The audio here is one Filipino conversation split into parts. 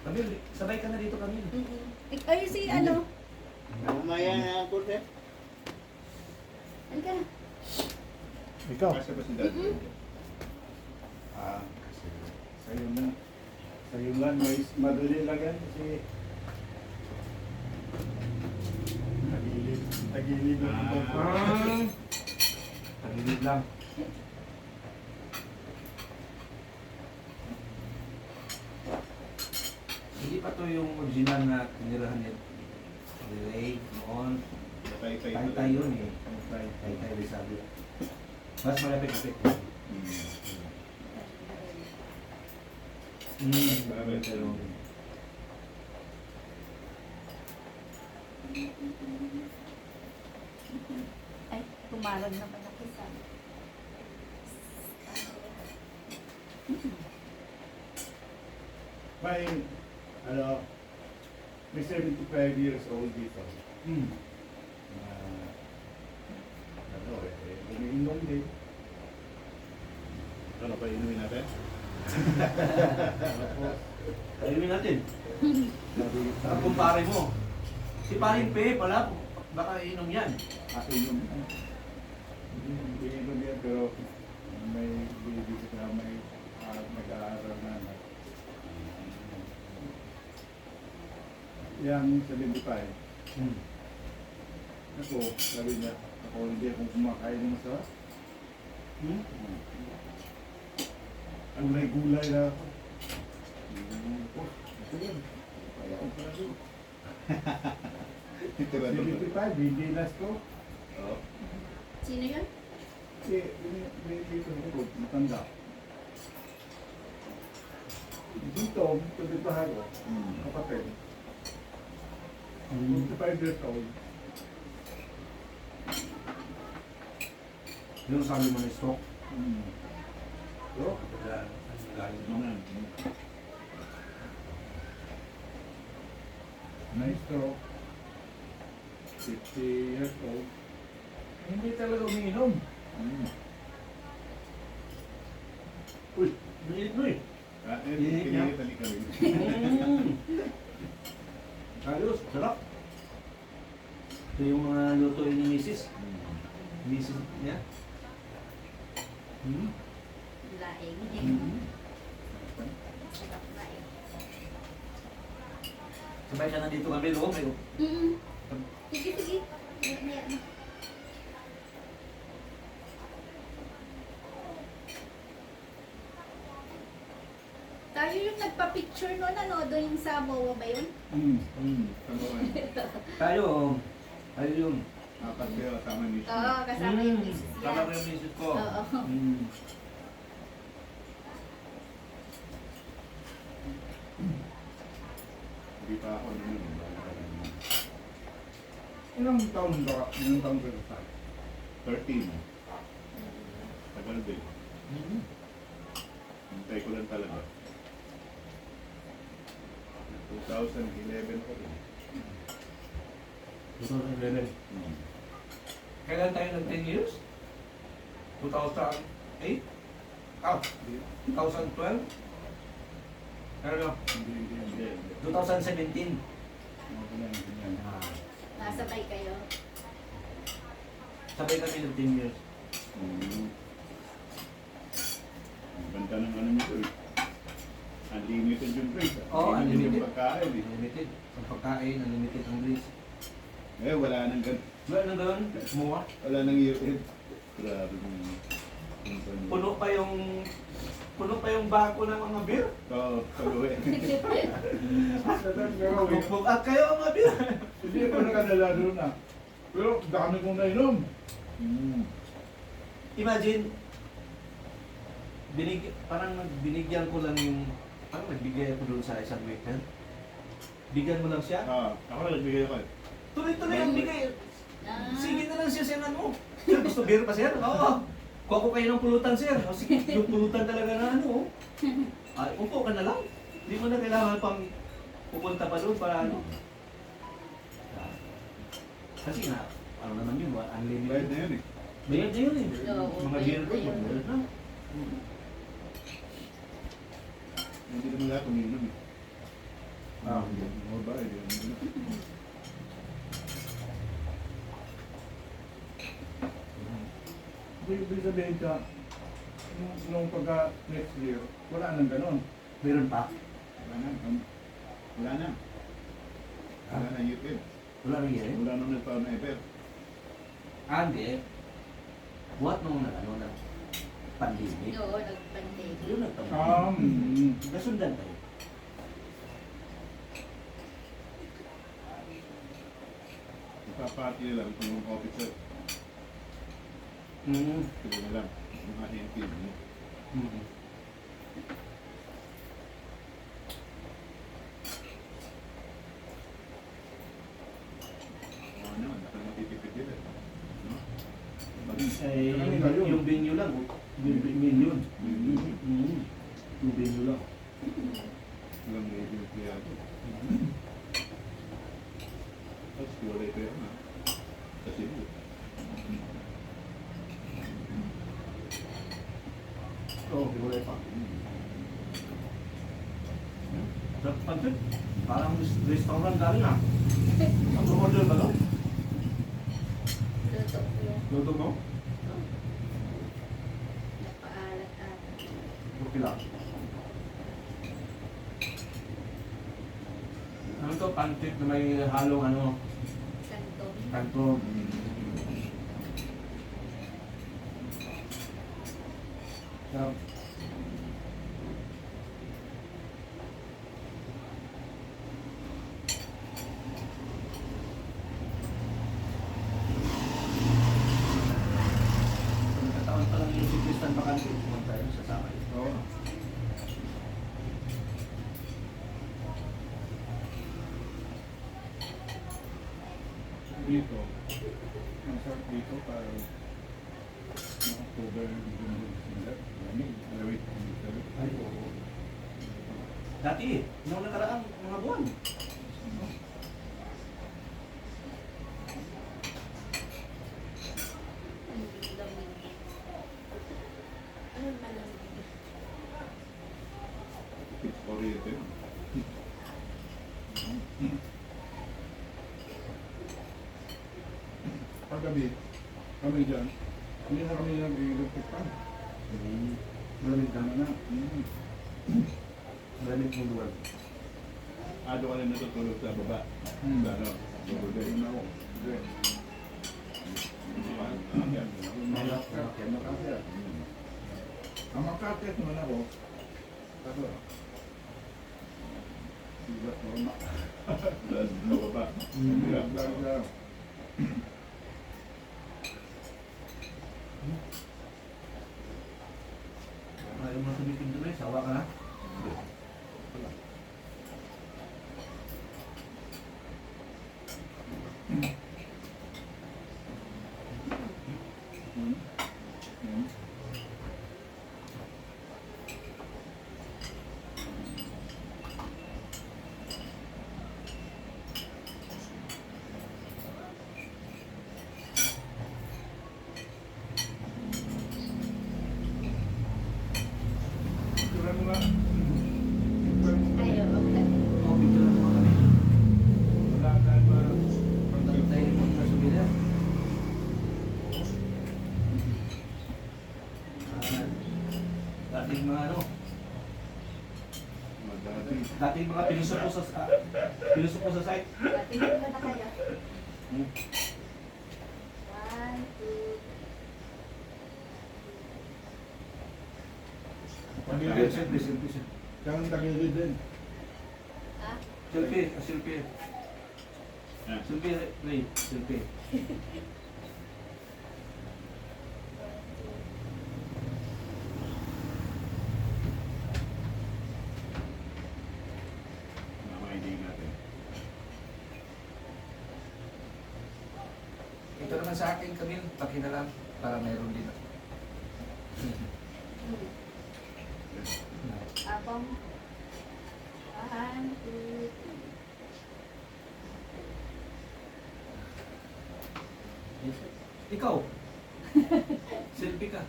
Camille, sabay ka na dito, Camille. Ay, si ano? Mamaya na ang kurte. Halika na. Ikaw. Kasi ba si Dad? Kasi sa'yo na. Sa'yo lang, madali lang yan kasi tagilid lang ito. Tagilid lang. Hindi pa to yung original na tinirahan niya. Relay, noon. Tay-tay yun eh. Tay-tay Rizal. Mas malapit-lapit. Pero... Ay, tumarag naman ako sa... May, may 75 years old dito. Umiinom din. Ano pa inumin natin? Ayunin natin. Ang kumpare mo. Si Paring Pe pala, baka inom yan. Inom. Hindi inom yan, pero may baby ka, may nag-aaral na anak. Yang 75. Ako, sabi niya, ako hindi akong kumakain ng masarap. Ang may gulay na ako. Ito yan. Kaya ako pala doon. Ito ba ito? 75, hindi last ko. Oo. Sino yun? Kasi, may dito ako, matanda. Dito, pagkitahan ko, kapatid. 25 years old. Yung sabi mo na stroke. So, nice stroke. 50 years old. Hindi talaga umiinom. Uy, maliit mo eh. Kinitali kami. Ayos, sarap. Ito yung mga lutuin ni Mrs. Mrs. niya. Laing. Sarap na eh. Sabay ka na dito kami, no? Sige, sige. Yan. Tayo yung nagpa-picture noon, ano, doon sa MOA ba yun? Tayo yung... Apat kayo kasama ni Oo, kasama yung misis niya. Kasama yung misis ko. Oo. Hindi pa ako naman. Ilang taon ba? Ilang taon ka sa 13. Tagal din. Hintay ko lang talaga. 2011 ko rin. 2011. Kailan tayo nag 10 years? 2008? 2012? Ano? 2017. Nasabay kayo. Sabay kami ng 10 years. Ang ganda ng ano nito eh. Unlimited yung drinks. Oo, unlimited. Yung pagkain eh. Unlimited. Ang pagkain, unlimited ang drinks. Eh, wala nang gan. Wala nang gano'n, muha. Wala nang year-end. Grabe mo. Puno pa yung bako ng mga beer. Oo, pag-uwi. At kayo ang mga beer. Hindi ako nakadala doon na. Pero dami kong nainom. Imagine, parang binigyan ko lang yung, parang nagbigay ako doon sa isang waiter. Bigyan mo lang siya. Ako na nagbigay ako eh. Tuloy-tuloy ang bigay. Ah. Sige na lang siya, sir, ano? Sir, gusto beer pa, sir? Oo. Kuha ko kayo ng pulutan, sir. O sige, yung pulutan talaga na ano. Ay, upo ka na lang. Hindi mo na kailangan pang pupunta pa doon para ano. Kasi nga, ano naman yun, Bayad unlimited. na yun eh. Bayad na yun eh. Oo, Mga bayad beer na doon, yun. bayad na. Hindi naman lahat umiinom eh. Ibig sabihin ka, nung pagka next year, wala nang ganon. Meron pa? Wala na. Wala na. Wala na YouTube. Wala rin yan. Wala nang nagpaw na ever. Hindi. Buhat nung na pandemic. Oo, nag-pandemic. Yun nagpandemic. Nasundan tayo. Ipapati lang kung yung officer. Sila na lang. Yung ating team. Ano naman, baka matitipid yun eh. No? Eh, yung venue lang, million. 2 venue lang. Walang may empleyado. Tapos wala ito yan ha. Kasi Oo, wala pa. Sa pansit, parang restaurant galing ah. Ang order ba lang? Luto ko yan. Luto mo? Napaalat ata. Okay lang. Ano to? Pansit na may halong ano? Kanto. Kanto. Sarap. Nagkataon pa lang yung si Tristan Bakante. Pumunta tayo sa Sakay. oo. Dito, ang sarap dito para October, November, December. Lawit. Ay, oo. Dati, nung nakaraang mga buwan. Ang lamig. Ano malamig? Fix oriented. Paggabi, kami dyan, hindi na kami nag-electric fan. Malamig naman na. Malamig mong lugar. Doon ka na natutulog sa baba. Sa ano? Bubulay. Ayun ako. Hindi. Makakit, makakit. Ang makakit naman ako, kaso, sigat mo na. Sa baba. Hirap lang siya. Ayaw mo tumitin doon eh, sawa ka na. Tura mo nga. Ayaw, okay. Oo, picture lang naman kami. Wala tayong Pagdating tayo ng mga souvenir. Dating mga ano, Magdati. dating mga pinuso po sa site. Tingnan mo na kaya. Hmm. 1, 2, Selfie, selfie, selfie. Kang tagilid din. ah? Selfie, selfie. Ah. Selfie, Ray, selfie. Mamahiding natin. Ito naman sa akin, Camille, paki na lang para mayroon din. Abang. 1, 2, 3. Ikaw, selfie ka.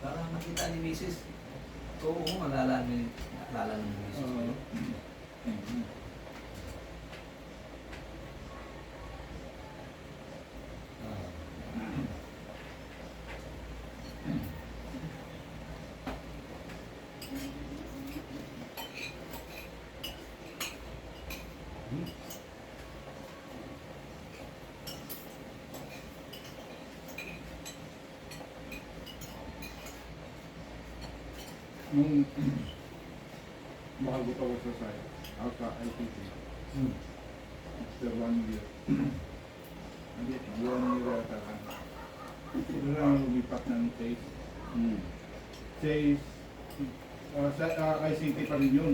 Para makita ni Mrs. Oo, malala ni Mrs. Oo. Hmm. Nung bago pa ako sa site, ako sa ITC, Hmm. after 1 year. Hindi, 1 year ata ka. Ito lang lumipat ng case. Mm. Case, sa ICT pa rin yun.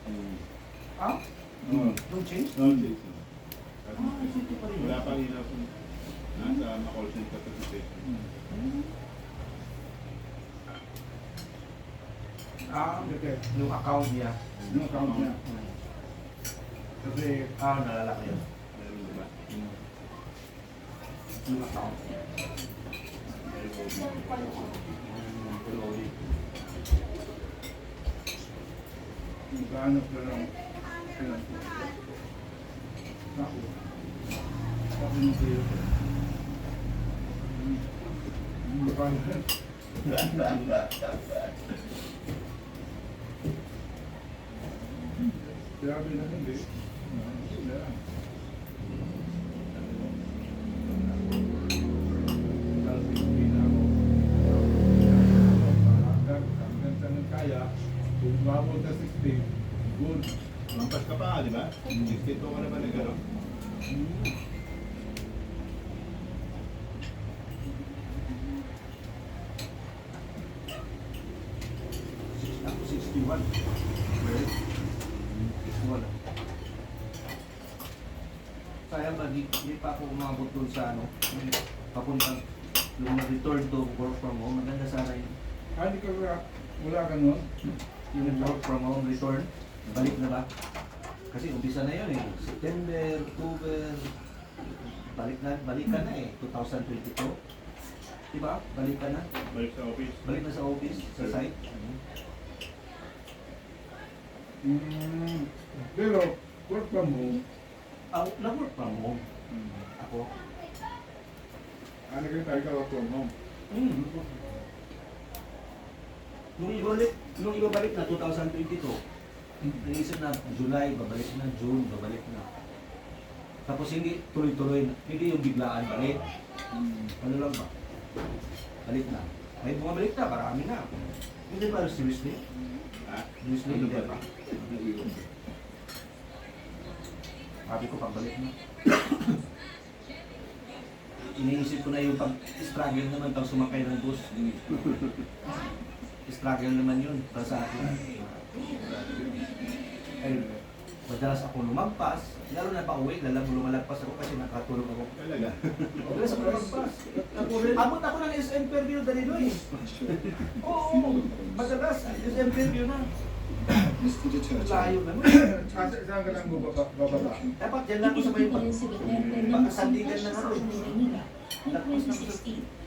Mm. Ah? Oo. Don't change? No, case. Ah, ICT pa rin. Wala pang ilaw kung nasa call center sa station. Ah, Okay. yung account niya. Yung account niya. Kasi, Ah, nalala ko yun. Meron diba? Yung account niya. gaano ka lang. Ako. Ako yung kayo. Grabe na hindi. Wala. Hanggang sa kaya, kung umabot na 60, good. Lampas ka pa, di ba? 62 ka na ba na gano'n? Ako 61. Well, 61. Sayang ba, di pa ako umabot dun sa ano, papuntang yung return to work from home. Maganda sana yun. Hindi ka wala ka nun? Yung work from home return, balik na ba? Kasi umpisa na yun eh. September, October, balik ka na eh. 2022. Diba? Balik ka na. Balik sa office. Balik na sa office, sa site. Pero, work from home, Nag-work from home. Ako. ano kayo tayo ka work from home? Nung ibabalik na 2022, naisip na July, babalik na, June, babalik na. Tapos hindi tuloy-tuloy, hindi yung biglaan balik. Ano lang ba? Balik na. May bumabalik na, marami na. Hindi ba seriously? Ha? Seriously, Ano hindi ba? ba? Sabi ko, pagbalik na. Iniisip ko na yung pag-struggle naman pag sumakay ng bus. Struggle naman yun para sa akin. Ay, madalas ako lumagpas, lalo na pa uwi, lumalagpas ako kasi nakatulog ako. Talaga? Madalas ako lumagpas. Abot ako ng SM Fairview Daliloy. Oo, madalas SM Fairview na. Layo naman. Saan ka lang bababa? Dapat dyan lang ako sa may pagkasandigan na ako. Lagpas na ako sa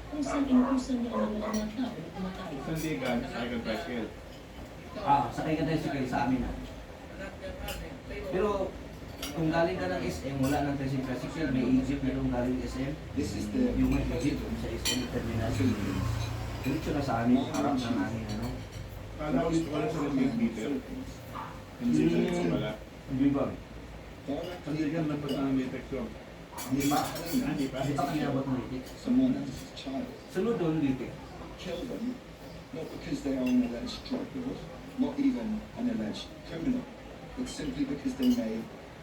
kung saan inuusan niya ang mga anak na kumakain. Sandigan, second tricycle. sakay ka tayo sa amin. Pero kung galing ka ng SM, wala nang tricycle, may Egypt na yung galing SM. Yung may Egypt sa SM terminal. Diretso na sa amin, harap ng aming ano. Kala ko dito ka lang sa remote meter. Hindi ka lang wala. Hindi ba? Sandigan, nagpas na may text yun. Hindi pa. Hindi pa? Hindi pa kinabot ng litik. Someone else's child. Sunod doon litik. Kill them, not because they are an alleged drug lord, not even an alleged criminal, but simply because they may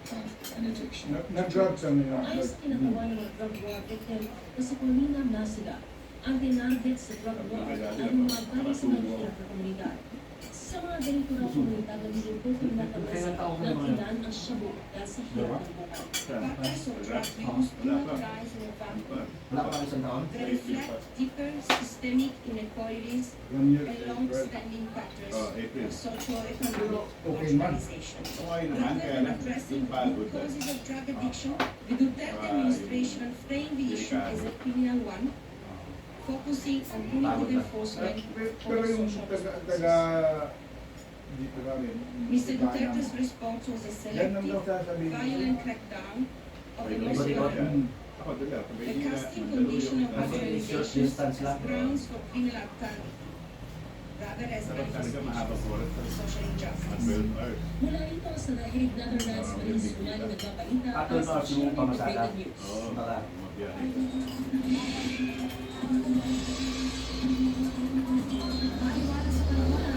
have an addiction. Nag-drugs ang nila. Ay sa kinagawa ng mga drug war victim na si Cornina Nasida, ang tinarget sa drug war ang mga galing sa mahihirap na komunidad. Sa mga ganito na komunidad na nilulutin na pag-asa ng ilan ang shabu dahil sa hirap ng buhay. Factors of drug use do Wala not pa. rise in a vacuum. Wala pa isang taon. They reflect deeper systemic inequalities 1 year. and long-standing factors April. of socio-economic Okay, man. marginalization. Okay naman, kaya Rather than lang, addressing yung the pagod root na. causes of drug addiction, the Duterte administration framed the issue as a criminal one, focusing on punitive enforcement Pero over yung social taga dito kami. Mr. Duterte's response was a Yan ang daw selective, sasabihin. violent crackdown of the Ay, most iba-iba. vulnerable. Ako dala. The casting condition of Kasi marginalization short distance as lang. grounds for criminal activity, rather as Dapat talaga manifestation mahabang oras. of social At injustice. 12 hours. Mula ito ang sa Hague, Netherlands, Peninsula na nagbabalita At doon sa pa yung pamasada. breaking news. Oo, Baka. mabiyahe. Maliwanag sa panahon na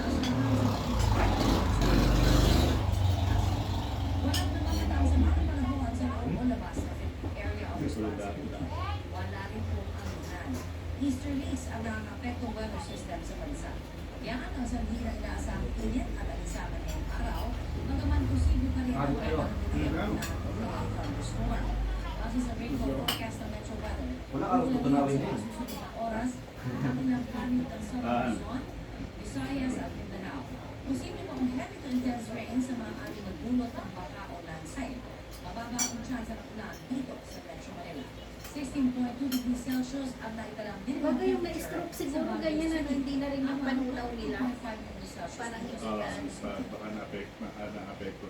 walang namamatang sa mga panahon sa loob o labas ng area of responsibility. Wala rin pong anunan. Easterlies ang nakakapekto weather system sa bansa. Yan ang sanhi ng inaasahang init at alisagan ngayong araw, bagaman posible pa rin ang thunderstorm. Base sa rainfall forecast ng Metro Weather, Wala ka rin tutunawin din. sa susunod na oras, ang ng panig ng Southern Luzon, Visayas at Mindanao. Posible pa kung heavy to intense rain sa mga ating magdulot ng baka o landslide. Mababa ang chance ng ulan dito sa Metro Manila. 16.2 degrees Celsius ang naitalang minimum Baga yung may stroke siguro ganyan ano, hindi na rin yung panunaw nila. Parang Baka na-apekto.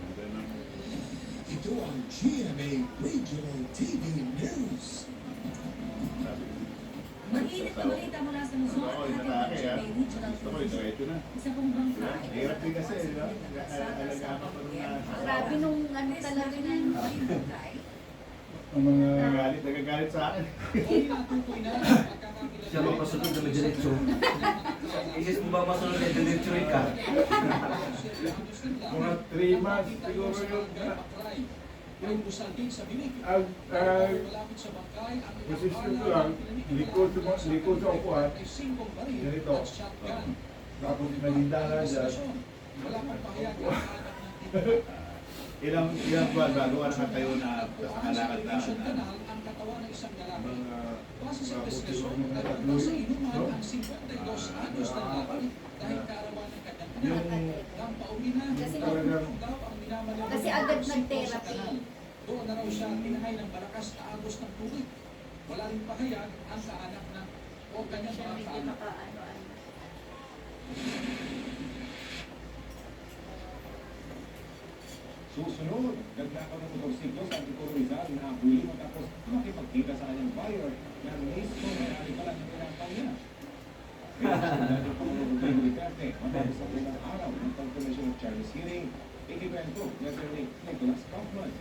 Ito ang GMA Regional TV News. Mainit na balita mula sa Luzon Ako, at yung ating natake, GMA Regional Gusto ko, ito na. Isa pong bangka. Hirap din kasi, di ba? Alagaan pa rin na. grabe nung ano talaga na yun. Ang mga Nagagalit sa akin. Siya mapasunod na may diretso. Isis mo ba masunod na diretso ka? mga 3 months siguro yung posisyon ko lang, likod sa upuan, ganito. Tapos nagindala dyan. Ilang buwan bago ka nakatayo na nakakalakad na Mga mabuti ko mga tatlo yun, no? Yung Kasi, talagang kasi agad nag-therapy. Doon na raw siya tinahay ng malakas na agos ng tubig. Wala rin pahayag ang kaanak ng o kanyang Siya mga medyo kaanak. maka-ano-ano. Susunod, naglakaw ng motorsiklo sa Antipolo Rizal na huli matapos makipagkita sa kanyang buyer na mismo may-ari pala ng tinapay niya. Dati Pangulong Rodrigo Duterte, matapos sa unang araw ng Confirmation of Charges hearing, ikikwento ni Atty. Nicholas Kaufman.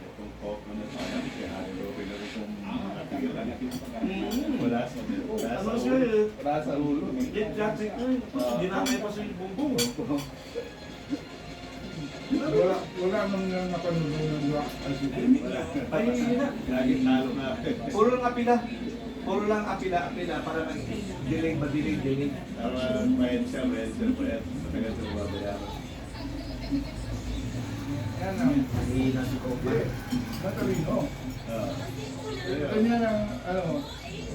itong talk na nasayang si Harry Roque na rin kung natigilan. Wala sa ulo. Jet traffic na yun. Dinamay pa sa bumbong. wala nang napanunod ng mga ICT. Ay, yun na. Lagi talo na. Puro lang apila. Puro lang apila para mag-delay, delay. Tama, bayad siya. Matagal siya babayaran. Yan ang Mahina si Copa. matalino. Ayun. Ganyan ang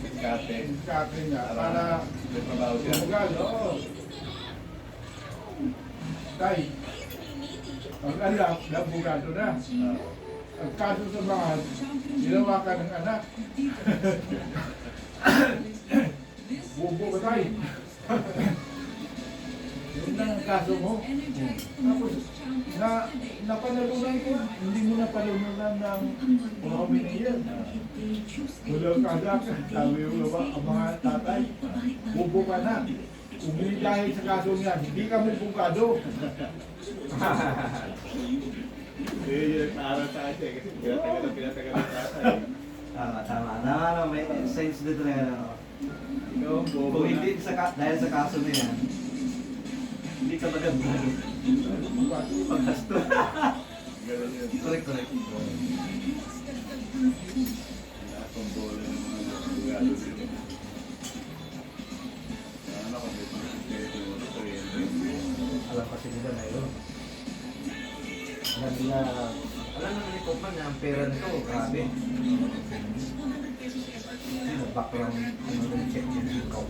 Diskarte. diskarte niya para May trabaho siya. tumugal. Oo. Tay, ang anak, nabugado na. Ang kaso sa bahay, ginawa ka ng anak. Bubo ka tayo. Yun lang ang kaso mo. Tapos, napanalunan ko, hindi mo napanalunan ng mga minigyan. Walang kadak, sabi mo ba, ang mga tatay, bubo ka na. Kung hindi dahil sa kaso niyan, hindi ka mo bugado. Yun yung nagtaaral sa atin. Kasi pinatagal ang tatay. Tama. May sense dito na yan. Ikaw, bobo Kung na. hindi dahil sa kaso na yan, hindi ka magandang paghasto. Ganun yun. Correct. Lahat ng bola ng mga bugado dito. Ano kung may pang-security mo na Alam kasi nila na yun. Alam naman ni Kopman na ang pera nito, grabe. Sino background, check yung ikaw.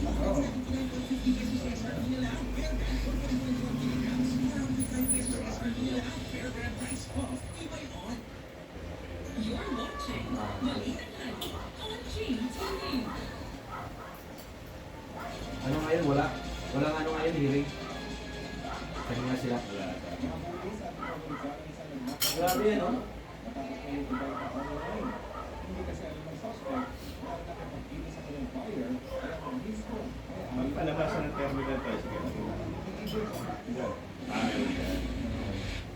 Ano ngayon? Walang ano ngayon, hearing. Kanina sila. Grabe yan, no? Hindi kasi alam ng suspect na nakapagkita sa kanyang buyer, kaya mismo Magpalabasan ng terminal tayo. Sige. Meron ka.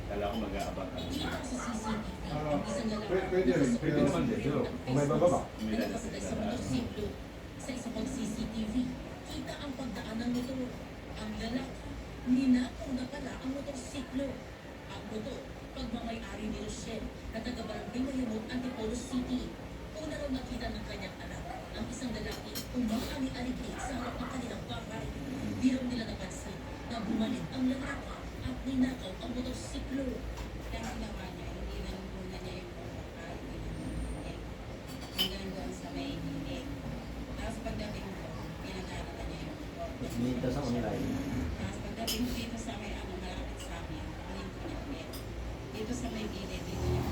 Kala ko mag-aabang ka. Kita sa CCTV ang isang lalaki Pwede rin, pero kung may bababa. May na nakasakay sa lalaki. motorsiklo. Sa isa pang CCTV, kita ang pagdaan ng motor. Ang lalaki, ninakaw na pala ang motorsiklo. Ang motor, pagmamayari ni Rochelle, na taga-barangay Mayamot, Antipolo City. Una raw nakita ng kanyang anak, ang isang lalaki umaali-aligid sa harap ng kanilang bahay. Di raw nila napansin na bumalik ang lalaki at ninakaw ang motorsiklo. Kaya ginawa niya, hindi lang muna niya yung pagkakaroon ng hanggang doon sa may bilig. Tapos pagdating ko, pinagana na niya yung Minta sa online. Tapos pagdating dito sa may malapit sa amin, palinto niya ulit. Dito sa may gilid, dito niya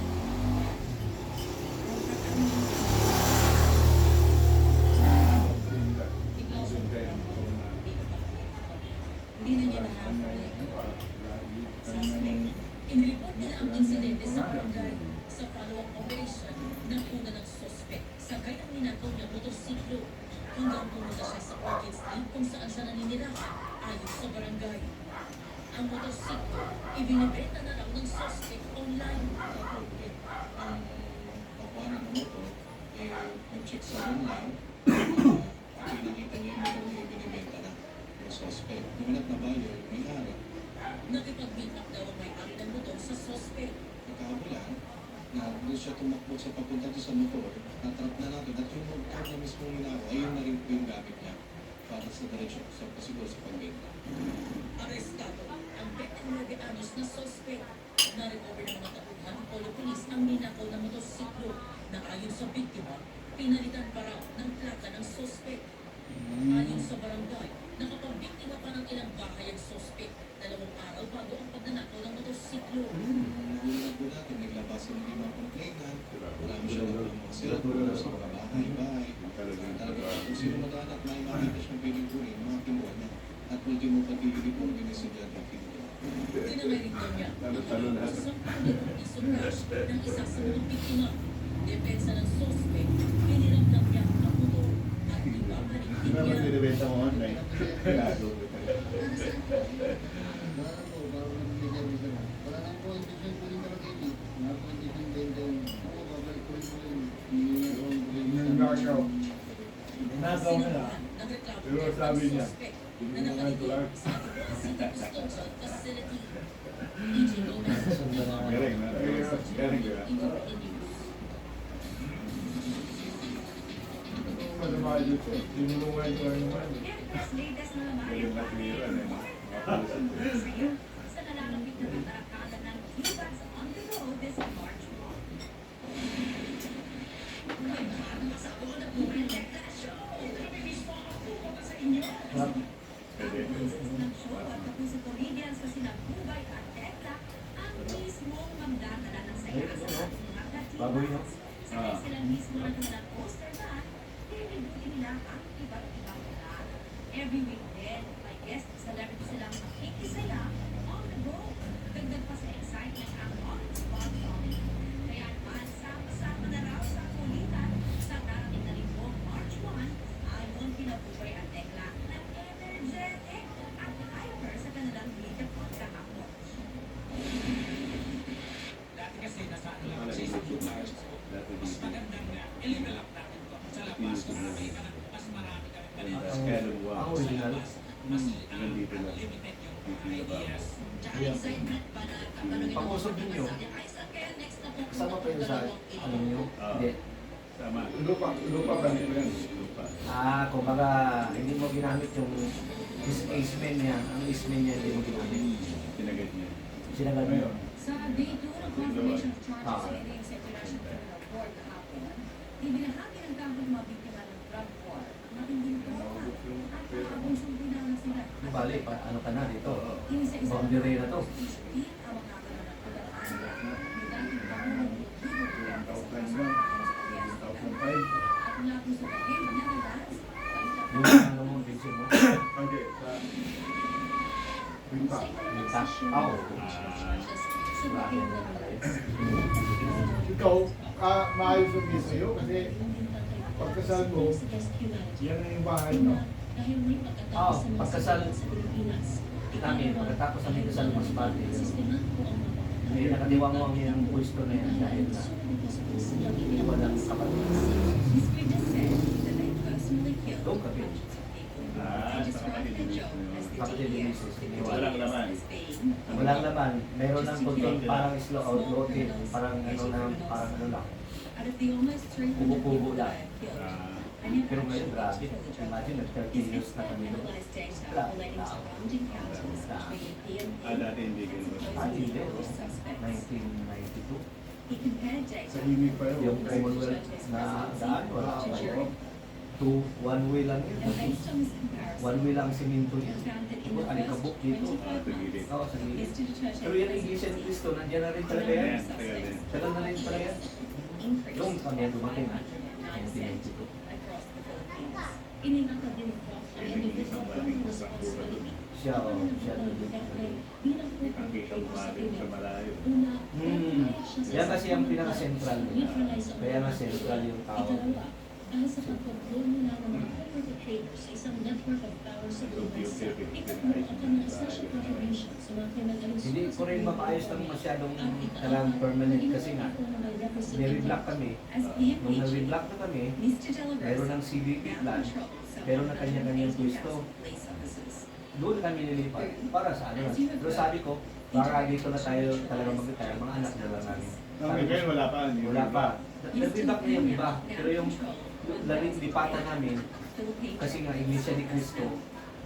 hindi na niya nahabol suspect. Inilipot nila ang insidente sa barangay. Sa follow-up operation, nakuna ng suspect sakay ang ninakaw niyang motorsiklo hanggang pumunta siya sa Orchid Street kung saan siya naninirahan ayon sa barangay. Ang motorsiklo, ibinibenta na lang ng suspect online. Ang pakuha ng motor, nag-check sa online, pinakita niya yung motor niya binibenta na yung suspect. Namanap na buyer, yung may-ari, Nakipag-meet up daw ang may-ari ng motor sa suspect. nagkahabulan, na doon siya tumakbo sa papunta doon sa motor, natrap na natin, at yung motor na mismo ninakaw, ayun na rin po yung gamit niya para sa diretsyo, sa siguro sa pagbenta. Arestado ang 29 anyos na suspect. Na-recover ng mga tauhan ng Polo Police ang ninakaw na motorsiklo na ayon sa biktima, pinalitan pa raw ng plaka ng suspect. Ayon sa barangay, nakapagbiktima pa ng ilang bahay ang suspect 2 araw bago ang pagnanakaw ng motorsiklo. Nahuli po natin, naglabas ng mga complainant, marami siya ng mga cellphone, sa mga bahay-bahay, talaga kung sino madaan at may makita siyang pwedeng kunin, mga kinuha niya. At ultimo pati uniform ni estudyante ang kinuha. Tinangay rin daw niya ang Talo-talo lahat. 10,000 piso cash ng isa sa mga biktima. Depensa ng suspect, piniramdam niya ang motor at ibabalik din Ano ba niya. sinibenta mo online? Gago. Nagaw. Nagaw na lang. Pero sabi niya, na nakalimutan sa City Custodial Facility. DJ Gomez, Galing, galing, di ba? Integrated News. masama dito. Tinulungan ko naman. Latest na naman Galing na clearan eh. sa nalalapit na tarakada ng Cubans on the road this March 1. May bahagi sa una po ng deklarasyon. Sa inyo. Pwede. Ng show at tapos sa comedians sa sina Bubay at Tekla ang mismong magdadala ng saya sa ating mga Baboy, no? Sabay sila mismo ng kanilang poster na pinigutin nila ang iba't ibang lugar. Every week din, may guest celebrity silang makikisaya on the go. Dagdag pa sa excitement ang on-spot comedy. Kaya naman, sama-sama na raw sa kulitan sa darating na linggong March 1 ayon kina Bubay at Tekla na energetic at hyper sa kanilang media kahapon. Dati kasi nasa ano lang, sa isang lugar, mas magandang i-level up natin to. Sa labas, marami ka na, mas marami ka rin ganito. Ang original. Mas Nandito na. limited yung Dito na ba? ideas. Tsaka excitement pa na kapanuhin Pag-usap ninyo, kaya next na po kasama pa yun sa ano nyo? Hindi. Tama. Lupa ba nito yan? Lupa. Kumbaga, hindi mo ginamit yung ismen niya. Ang ismen niya hindi mo ginamit. Pinagad niya. Sinagal mo yun. Sa day 2 ng confirmation of charges Ah. sa hearing sa International Criminal Court kahapon, ibinahagi ng kampo ng mga biktima ng drug war ang matinding trauma at abunsong pinangas nila. Bali, ano ka na dito? Inisa-isa Boundary na to. Din ang mga kanan ng pag-aaral ni dating Pangulong Rodrigo Duterte sa 1,000 kaso na. ng 1,005. at mula po sa Pagay Netherlands, Yung ano mo, video mo. Hindi, sa Rimpa. Rimpa? Oo. sa Pagay Netherlands. Ikaw, maayos yung miss sa'yo kasi pagkasal mo, yan ang yung bahay mo. Dahil may Oo, pagkatapos sa mga pagkasal. sigawan sa Pilipinas, namin, pagkatapos namin sa Masbate, may nakatiwang-wang yung pwesto na yan dahil na walang kapatid. Doon kami. Sa kapatid ni Luis. Kapatid ni Mrs. Walang laman. Walang laman. Meron ng control, parang slow out loaded. Parang ano lang. Kubo-kubo lang. Pero ngayon, grabe. Imagine, nag-30 years na kami doon. Dati hindi ganun. Hindi, 1992. Sa himig pa yun. Yung Commonwealth na daan, wala pa yun. One way lang yun. One way lang siminto yun. Alikabok dito. Oo, sa gilid. Pero yan ang Iglesia ni Cristo, nandiyan na rin talaga yan. Tagal na rin talaga yan. Yung kami dumating, 1992. Isang malaking sakura doon. Siya, siya. Nakita mo natin sa malayo. Yan kasi ang pinaka-central nila. Kaya nga central yung tawag. Dahil sa pagkontrol nila ng mga perpetrators sa isang network of power sa buong bansa, ikatulong ang kanilang special contribution sa mga pinagaling Hindi ko rin mapaayos ng masyadong kailangan permanent kasi nga, nire-block kami. Nung nare-block na kami, meron ng CBP plan, meron na kanya-kanyang pwesto. Doon kami nilipat para sa ano. Pero sabi ko, baka dito na tayo talaga mag-retire, mga anak na lang namin. Ngayon wala pa. Wala pa. Nag-block na yung iba. Pero yung laring lipatan namin, kasi nga Iglesia ni Cristo,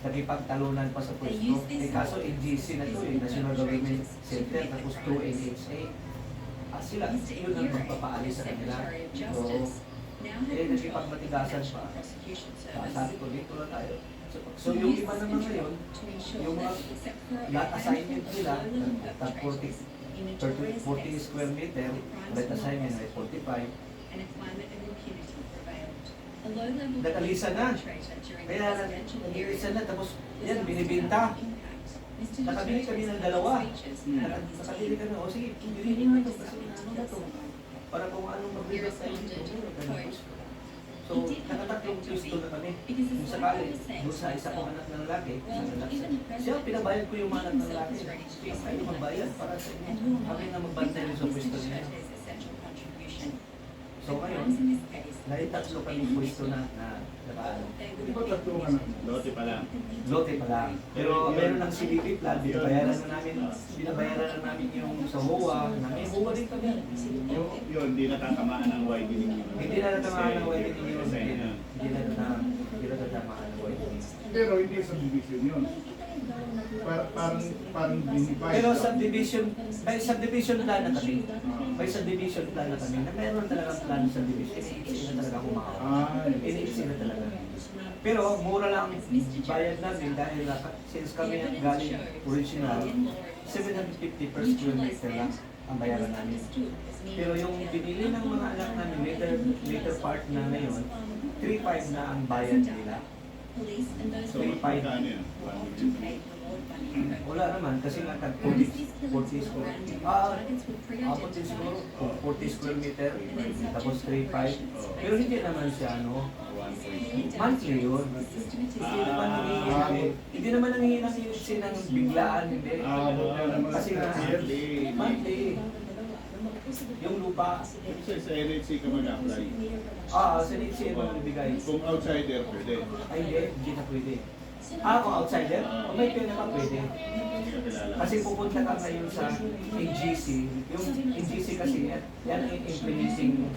nakipagtalunan pa sa pwesto. Eh kaso NGC na to National Government Center, tapos 2 NHA. Sila, yun ang magpapaalis sa kanila. So, nakipagmatigasan pa. Sabi ko, dito na tayo. So yung iba naman ngayon, yung mga lot assignment nila, at 40 square meter, lot assignment ay 45. Nakalisa na. Kaya nag-alisa na, tapos yan, binibinta. Nakabili kami ng dalawa. Nakabili kami, o sige, bilhin nyo na ito kasi ano na ito. Para kung anong mag-reverse tayo dito. So, nakatatlong pwesto na kami. Kung sakali, doon sa isa kong anak ng lalaki, siya, pinabayad ko yung anak ng lalaki. Kayo magbayad para sa inyo. Kami na magbantay yung sa pwesto niya. So ngayon, naitatlo kami pwesto na nakaano. Di ba tatlong anak mo? Lote pa lang. Lote pa lang. Pero meron ng CBP plan, binabayaran na namin yung sa HOA, may HOA din kami. Yun, hindi natatamaan ang widening yun. Hindi na natamaan ng widening yun. Hindi na natamaan ng widening. Pero hindi sa division yun. Parang binibay. Pero may subdivision plan na kami. May subdivision plan na kami. Na meron talagang plan sa subdivision. Iniiksi na talaga kumakawa. Iniiksi na talaga. Pero mura lang bayad namin dahil since kami galing original, 750 per square meter lang ang bayaran namin. Pero yung binili ng mga anak namin, later part na ngayon, 3.5 na ang bayad nila. So, magkano yan? Wala naman kasi nga tag 40 square. Abot din siguro 40 square meter, tapos 3.5. Pero hindi naman siya monthly yun. Hindi naman nangihingi ng unit ng biglaan, hindi. Kasi nga monthly. Yung lupa. Sa NHC ka mag-apply. Sa NHC mo nabigay. Kung outsider, pwede. Ay, hindi na pwede. Kung outsider, kung may pera pa pwede. Kasi pupunta ka ngayon sa NGC. Yung NGC kasi, yan ang implementing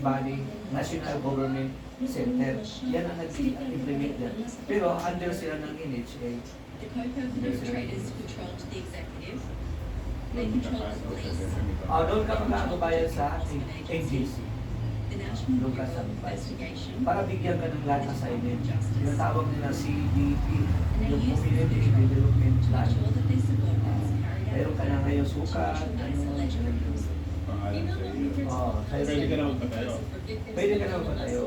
body, National Government Center. Yan ang nag-implement yan. Pero under sila ng NHA. The co-perpetrators controlled the executive. They controlled the police. Doon ka magkakabayan sa NGC. The National Doon ka sa Bureau of Investigation. para bigyan ka ng land assignment. Tinatawag nila CDP, yung Community Development Plan. Ensure that their subordinates carried out Meron ka na ngayon sukat, those alleged criminals. Pangalan sa iyo. sa'yo. Pwede ka na magpatayo. Pwede ka na magpatayo.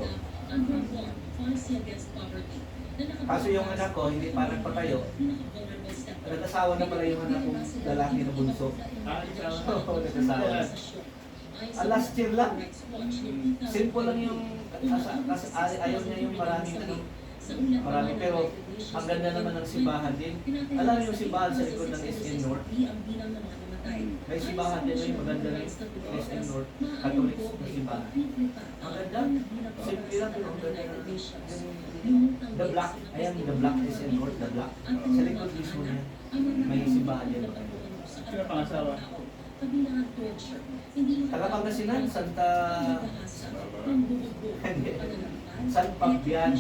Kaso yung anak ko, hindi pa nagpatayo. Nag-asawa na pala yung anak kong lalaki na bunso. Oo, nag-asawa. Last year lang. Simple lang yung, kasi ayaw niya yung maraming Sa ulat Marami, ng pero recognition ang ganda sa naman ng simbahan din. Alam niyo yung simbahan sa likod ng SM North? ang bilang ng mga namatay. May simbahan din, may maganda rin SM North, Catholic na simbahan. Ang ganda. Simple lang, pero ang ganda na. The Black, ayan, The Black SM North, The Black. Sa likod mismo niya, may simbahan yan. Sino pangasawa? Kabilang ang torture. Hindi Taga Pangasinan, Santa... Hindi. San Fabian.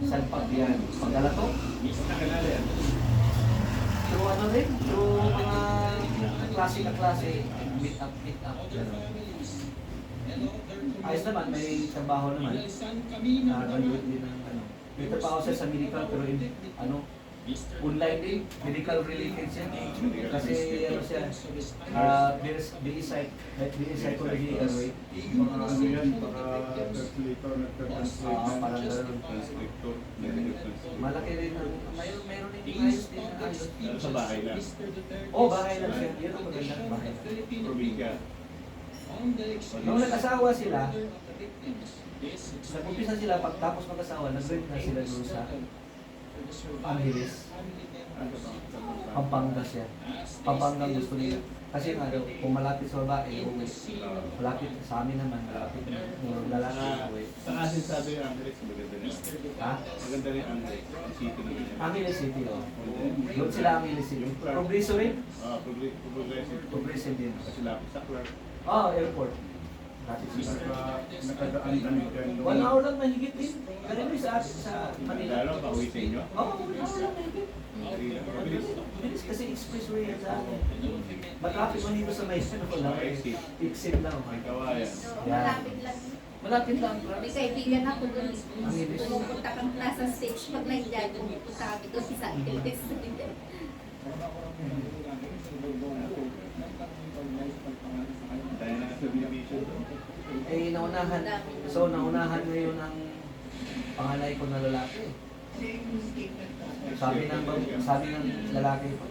San Fabian. Pagdala to? Nakilala yan. Through ano rin? Through mga klase na klase. Meet up. Gano'n. Ayos naman, may trabaho naman. Graduate din ng ano. May trabaho siya sa medical pero ano, online din, medical related siya. Kasi ano siya, BSI psychology ano eh. Mga ano yan, baka translator, nagka-translate. Parang gano'n. Transcriptor. Negative transcriptor. Malaki rin ang, mayroon din ayos din ang ayos. Sa bahay lang. Bahay lang siya. Yun ang magandang bahay. Probinsya. Nung nag-asawa sila, nag-umpisa sila, pagtapos mag-asawa, nag-rent na sila doon sa Angeles. Pampanga siya. Pampanga gusto nila. Kasi nga daw, kung malapit sa babae, kung malapit sa amin naman, malapit ng lalaki. Sa asin sabi yung Angeles, maganda rin. Ha? Maganda rin ang city na ganyan. Angeles City, oh. Doon sila Angeles City. Progreso rin? Progressive. Progreso din. Kasi lapit sa Clark. Airport. Lapit sila. Nakadaan kami dyan. 1 hour lang mahigit din. Ganun rin sa Manila. Lalo, pauwi sa inyo? Oo, 1 hour lang mahigit. Mabilis. Bilis kasi expressway yan sa akin. Matraffic mo dito sa may ko lang. Exit lang. May kawayan. Malapit lang. Malapit lang. May kaibigan ako doon. Ang ilis. Pumupunta kang nasa stage pag nandiyan, pumupunta kami doon sa Angeles. Dahil na sa Binivision doon. Naunahan. So, naunahan ngayon ang panganay ko na lalaki. Sabi ng lalaki ko,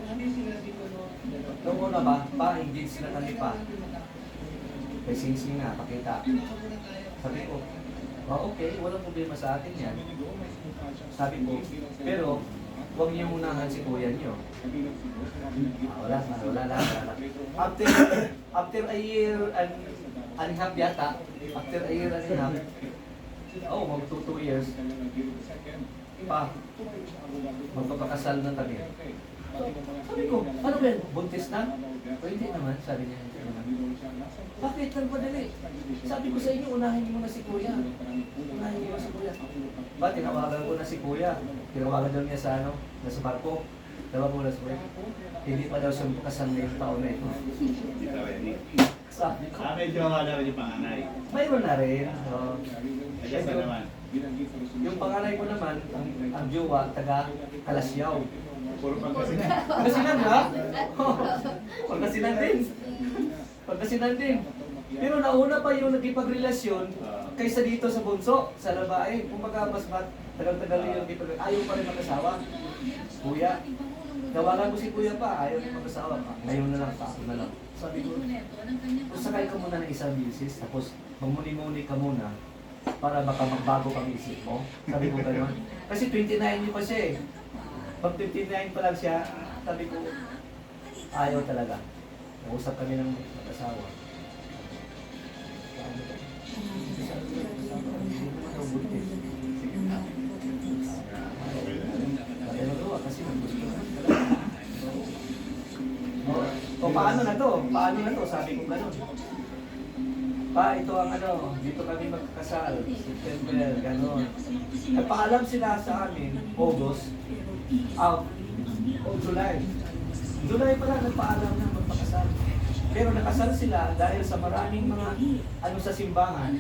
nung una ba, engage na kami pa. May sing-sing na, pakita. Sabi ko, okay, walang problema sa atin yan. Sabi ko, pero huwag niyo unahan si kuya niyo. Wala. After a year and a half yata, after a year and a half, mag 2 years, magpapakasal na kami. Sabi ko, ano ba yan? Buntis na? O hindi naman, sabi niya. Hindi naman. Bakit? Ano ba dali? Sabi ko sa inyo, unahin niyo muna si kuya. Unahin niyo si kuya. Ba, tinawagan ko na si kuya. Tinawagan daw niya sa nasa barko. Tawag ko na si kuya. Hindi pa daw siya kasal ngayong taon na ito. Hindi ka ready. Sabi ko, Medyo wala rin yung panganay. mayroon na rin. Adjust na naman. Yung panganay ko naman, ang jowa, taga Kalasyaw. Puro Pangasinan. Pagkasinan ba? Pagkasinan din. Pagkasinan din. Pero nauna pa yung nagkipagrelasyon kaysa dito sa bunso, sa labae. Kumbaga mas tagal-tagal yung nagkipagrelasyon. Ayaw pa rin mag-asawa. Kuya. Tawagan ko si kuya pa, ayaw rin mag-asawa pa. Ngayon na lang pa, ako na lang. Sabi ko, kung sakay ka muna ng isang bisis, tapos magmuni-muni ka muna, para baka magbago kang isip mo. Sabi ko gano'n. Kasi 29 niyo pa siya eh. Pag 59 pa lang siya, sabi ko, ayaw talaga. Nausap kami ng mag-asawa. Kasi gusto na. Paano na to? Paano na to? Sabi ko gano'n. Ito ang dito kami magkasal, September, gano'n. Nagpaalam sila sa amin, August, July. July pa lang nagpaalam na magpakasal. Pero nakasal sila dahil sa maraming mga sa simbahan.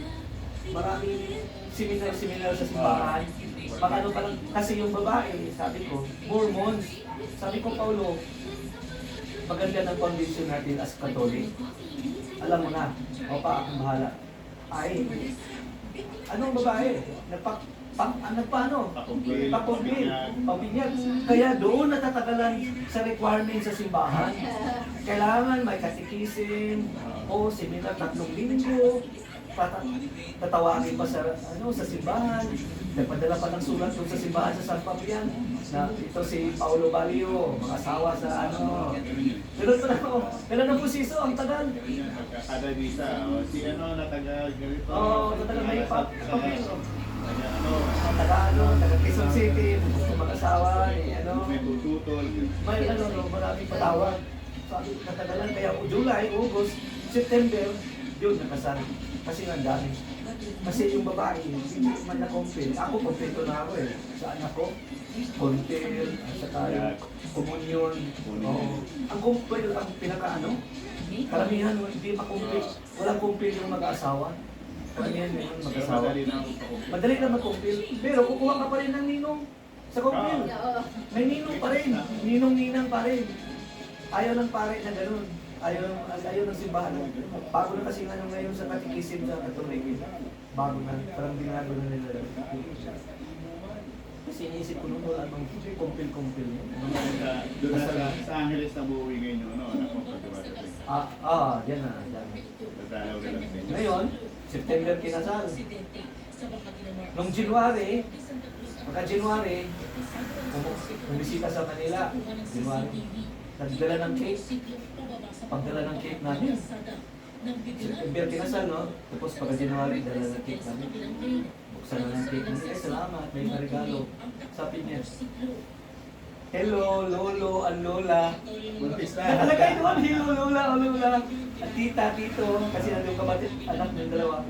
Maraming seminar sa simbahan. Ano pa lang, kasi yung babae, sabi ko, Mormons. Sabi ko, Paulo, maganda ng condition natin as Catholic. Alam mo na, pa, akong bahala. Ay, anong babae? Pabinyag. Kaya doon natatagalan sa requirement sa simbahan. Kailangan may catechism o seminar 3 linggo. tatawagin pa sa sa simbahan. Nagpadala pa ng sulat doon sa simbahan sa San Fabian na ito si Paulo Balio, mag-asawa sa Ganun pa na ako. Ganun ang posiso, ang tagal. Kada visa, si natagal ganito. Oo, natagal may papel. Taga Taga Quezon City, mag-asawa, may tututol. may maraming patawag. Sabi, natagalan, kaya July, August, September, yun, nakasal. Kasi nga dami. Kasi yung babae, hindi man na-compel. Ako, kompleto na ako eh. Sa anak ko, compel, at saka yung communion. Ang compel, ang karamihan, hindi makumpil. Walang compel yung mag-aasawa. Karamihan yung mag-asawa. Madali na mag-compel. Pero kukuha ka pa rin ng ninong sa compel. May ninong pa rin. Ninong-ninang pa rin. Ayaw ng pare na gano'n. Ayaw ng simbahan. Bago na kasi nga ngayon sa katikisim sa Katolik. Bago na. Parang dinado na nila. Kasi iniisip ko nung wala bang kumpil-kumpil niya. Doon na sa Angeles na buuwi ngayon, anak mo pagkabata. Yan na. Dadalaw na lang sa inyo. Ngayon, September kinasal. Nung January, bumisita sa Manila. January. Nagdala ng cake. Pagdala ng cake namin. September kinasal, no? Tapos pagka January, dala ng cake namin. Buksan na ng cake namin. Salamat, may regalo. Sabi niya, hello, lolo, and lola. Buntis na. Nakalagay doon, hello, lola, and lola. At tita, tito, kasi nandun kapatid, anak ng dalawa.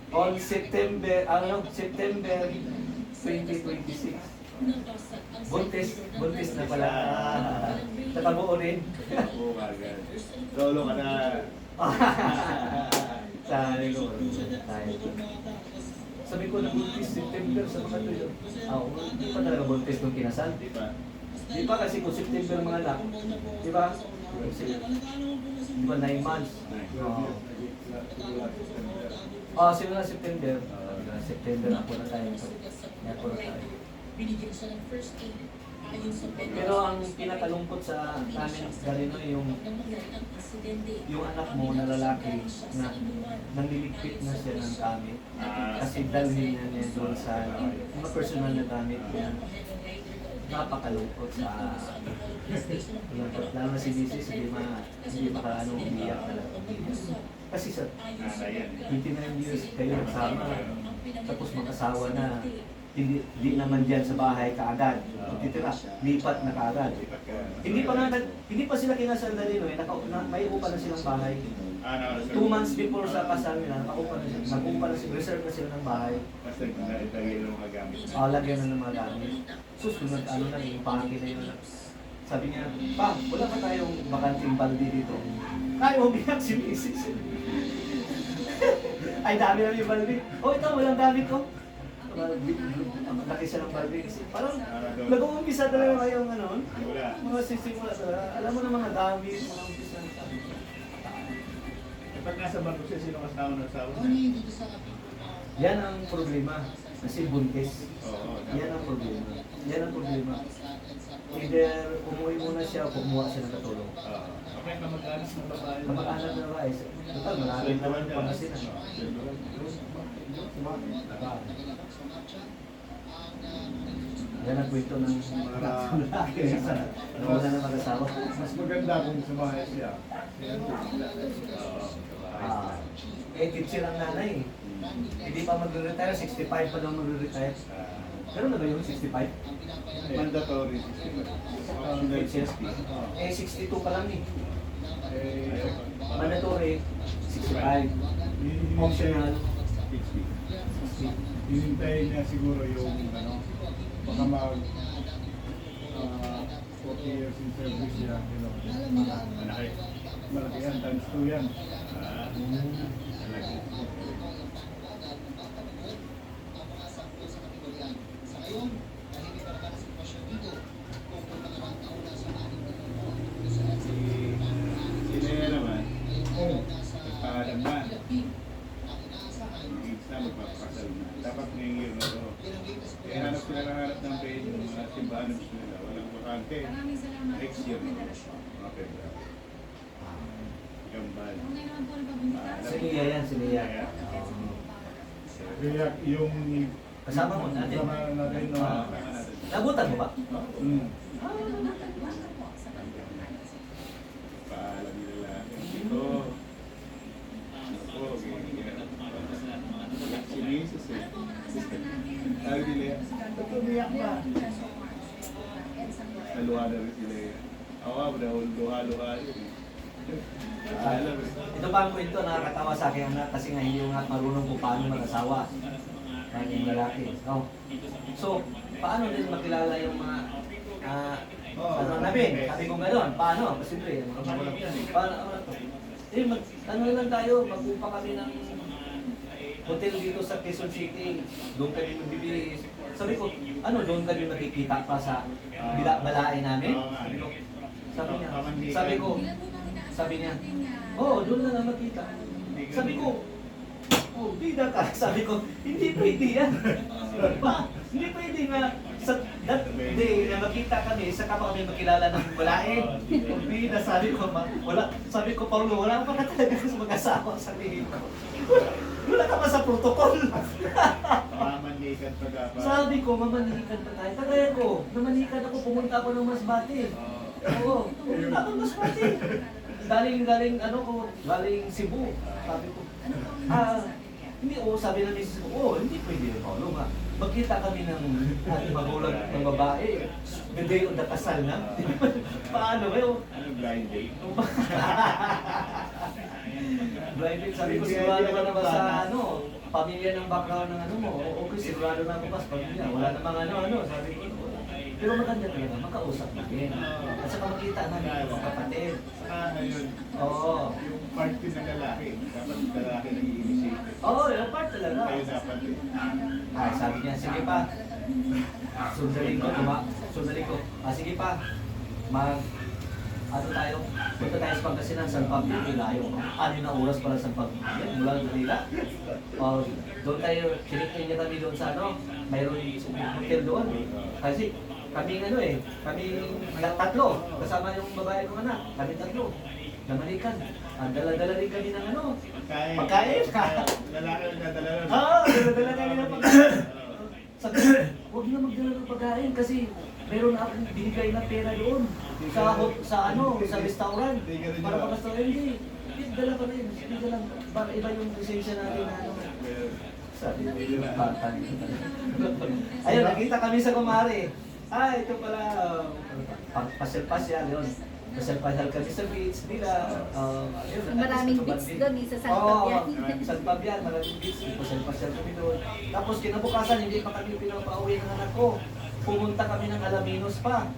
On September 2026. Buntis na pala. Nakabuo rin. Oo, agad. Solo ka na. Sabi ko na buntis September sa mga tuyo. Hindi pa talaga buntis nung kinasal. Di ba? Di ba kasi kung September mga anak, di ba? Di ba 9 months? Simula September. September ako na tayo. Binigyan siya ng first aid ayon sa Pero ang pinakalungkot sa namin, Garino, yung anak mo na lalaki na nanliligpit na siya ng gamit. Kasi dalhin na niya doon sa mga personal na gamit niya. Napakalungkot sa lalo na si Mrs. hindi makaano umiyak talaga. Kasi sa 29 years kayo nagsama, tapos mag-asawa na, hindi naman diyan sa bahay kaagad. Titira, lipat na kaagad. Hindi pa sila kinasal na rin, may upa na silang bahay. 2 months before sa kasal nila, nag-upa na sila, reserve na sila ng bahay. Basta lagay ng mga gamit. Lagyan na ng mga gamit. Susunod, yung pangkin na yun. Sabi niya, pa, wala pa tayong bakanting balde dito. Kaya umiyak si Mrs. Ay, dami na yung balde. Ito, walang gamit ko. Laki siya ng balde. Parang nag-uumpisa talaga kayong mga sisimula talaga. Alam mo na mga gamit, mga umpisa na sabi. Pag nasa barko siya, sino kasama ng asawa? Yan ang problema. Kasi buntis. Oo. Yan ang problema. Either umuwi muna siya o kumuha siya ng katulong. Okay, kamag-anak ng babae. Kamag-anak na babae. Total, maraming naman ang pangasinan. Yan ang kwento ng mga lalaki. Wala na mag-asawa. Mas maganda kung sumahay siya. Teacher ang nanay. Hindi pa magre-retire, 65 pa daw magre-retire. Pero na ba yung 65? Mandatory. 62 pa lang eh. Mandatory, 65. Optional, 60. Hinintayin niya siguro yung baka mag 40 years in service niya. Malaki. Malaki yan, times 2 yan. Malaki. Sila naman, nagpaalam na. Magpapakasal na. Dapat ngayong year na ito. Kaya hanap sila ng page ng mga simbahan ng gusto nila. Walang bakante. Maraming salamat. Next year na. Mga February. Gambal. Ngayon naman po nagpapabita. Si Lia yan, si Lia. Kaya yung Kasama mo natin. kasama natin na Nabutan mo ba? Paalam nila lang. Ito. Ako, si Mrs. eh. Sabi nila, ba't umiyak ba? Naluha na rin sila eh. Ako nga, luha-luha yun eh. Alam eh. Ito pa ang kwento, nakakatawa sa akin anak kasi nga hindi yung nga marunong kung paano mag-asawa. Yung lalaki. Oh. So, paano din makilala yung mga ano namin? Sabi ko gano'n, paano? Siyempre, paano to? Ano lang tayo, mag-upa kami ng hotel dito sa Quezon City. Doon kami magbibili. Sabi ko, ano, doon kami makikita pa sa balain namin? Sabi niya, doon na lang makita. Sabi ko, bida ka. Sabi ko, hindi pwede yan. Hindi pwede na sa that day na makita kami, saka pa kami makilala ng balae. Bida, sabi ko, sabi ko, Paulo, wala pa ka talaga sa mag-asawa, sabihin ko. Wala ka pa sa protocol. Mamanlikan pa ka pa. Sabi ko, mamanikan pa tayo. Kagaya ko, namanikan ako, pumunta ako ng Masbate. Oo, pumunta ako ng Masbate. Galing Cebu. Sabi ko, hindi, sabi ng misis ko, hindi pwede yun, Paulo nga. Magkita kami ng ating magulang ng babae. The day of the kasal na. Paano ba yun? Ano blind date? Blind date, sabi ko, sigurado ka na ba sa pamilya ng background ng ano mo? Okay, sigurado na ako ba sa pamilya? Wala namang sabi ko. Pero maganda talaga, makausap natin. At saka makita namin yung kapatid. Saka ngayon, Oo. yung part din ng lalaki, dapat lalaki nag-i-initiate. Oo, yung part talaga. Kayo dapat eh. Sabi niya, sige pa. Sundaling ko. Sige pa. Punta tayo sa Pangasinan, San Pablo, Ilayo. 6 na oras para sa Pablo. Mula ng Manila. Doon tayo, kinikita niya kami doon sa mayroon hotel doon. Kasi kami tatlo. Kasama yung babae kong anak. Kami tatlo. Namalikan. Dala-dala rin kami ng pagkain. Lalaki ang dadala nun. Dala-dala kami ng pagkain. Sabi ko, huwag na magdala ng pagkain kasi meron na akong binigay na pera doon sa restaurant. Para pag-restaurant, hindi. Dala pa rin. Hindi lang. Para iba yung lisensya natin na sabi ko, batan. Ayun, nakita kami sa kumari. Ito pala, pasyal-pasyal yun. Pasyal-pasyal kami sa beach nila. Maraming beach doon, sa San Fabian. San Fabian, maraming beach. Pasyal-pasyal kami doon. Tapos kinabukasan, hindi pa kami pinapauwi ng anak ko. Pumunta kami ng Alaminos pa.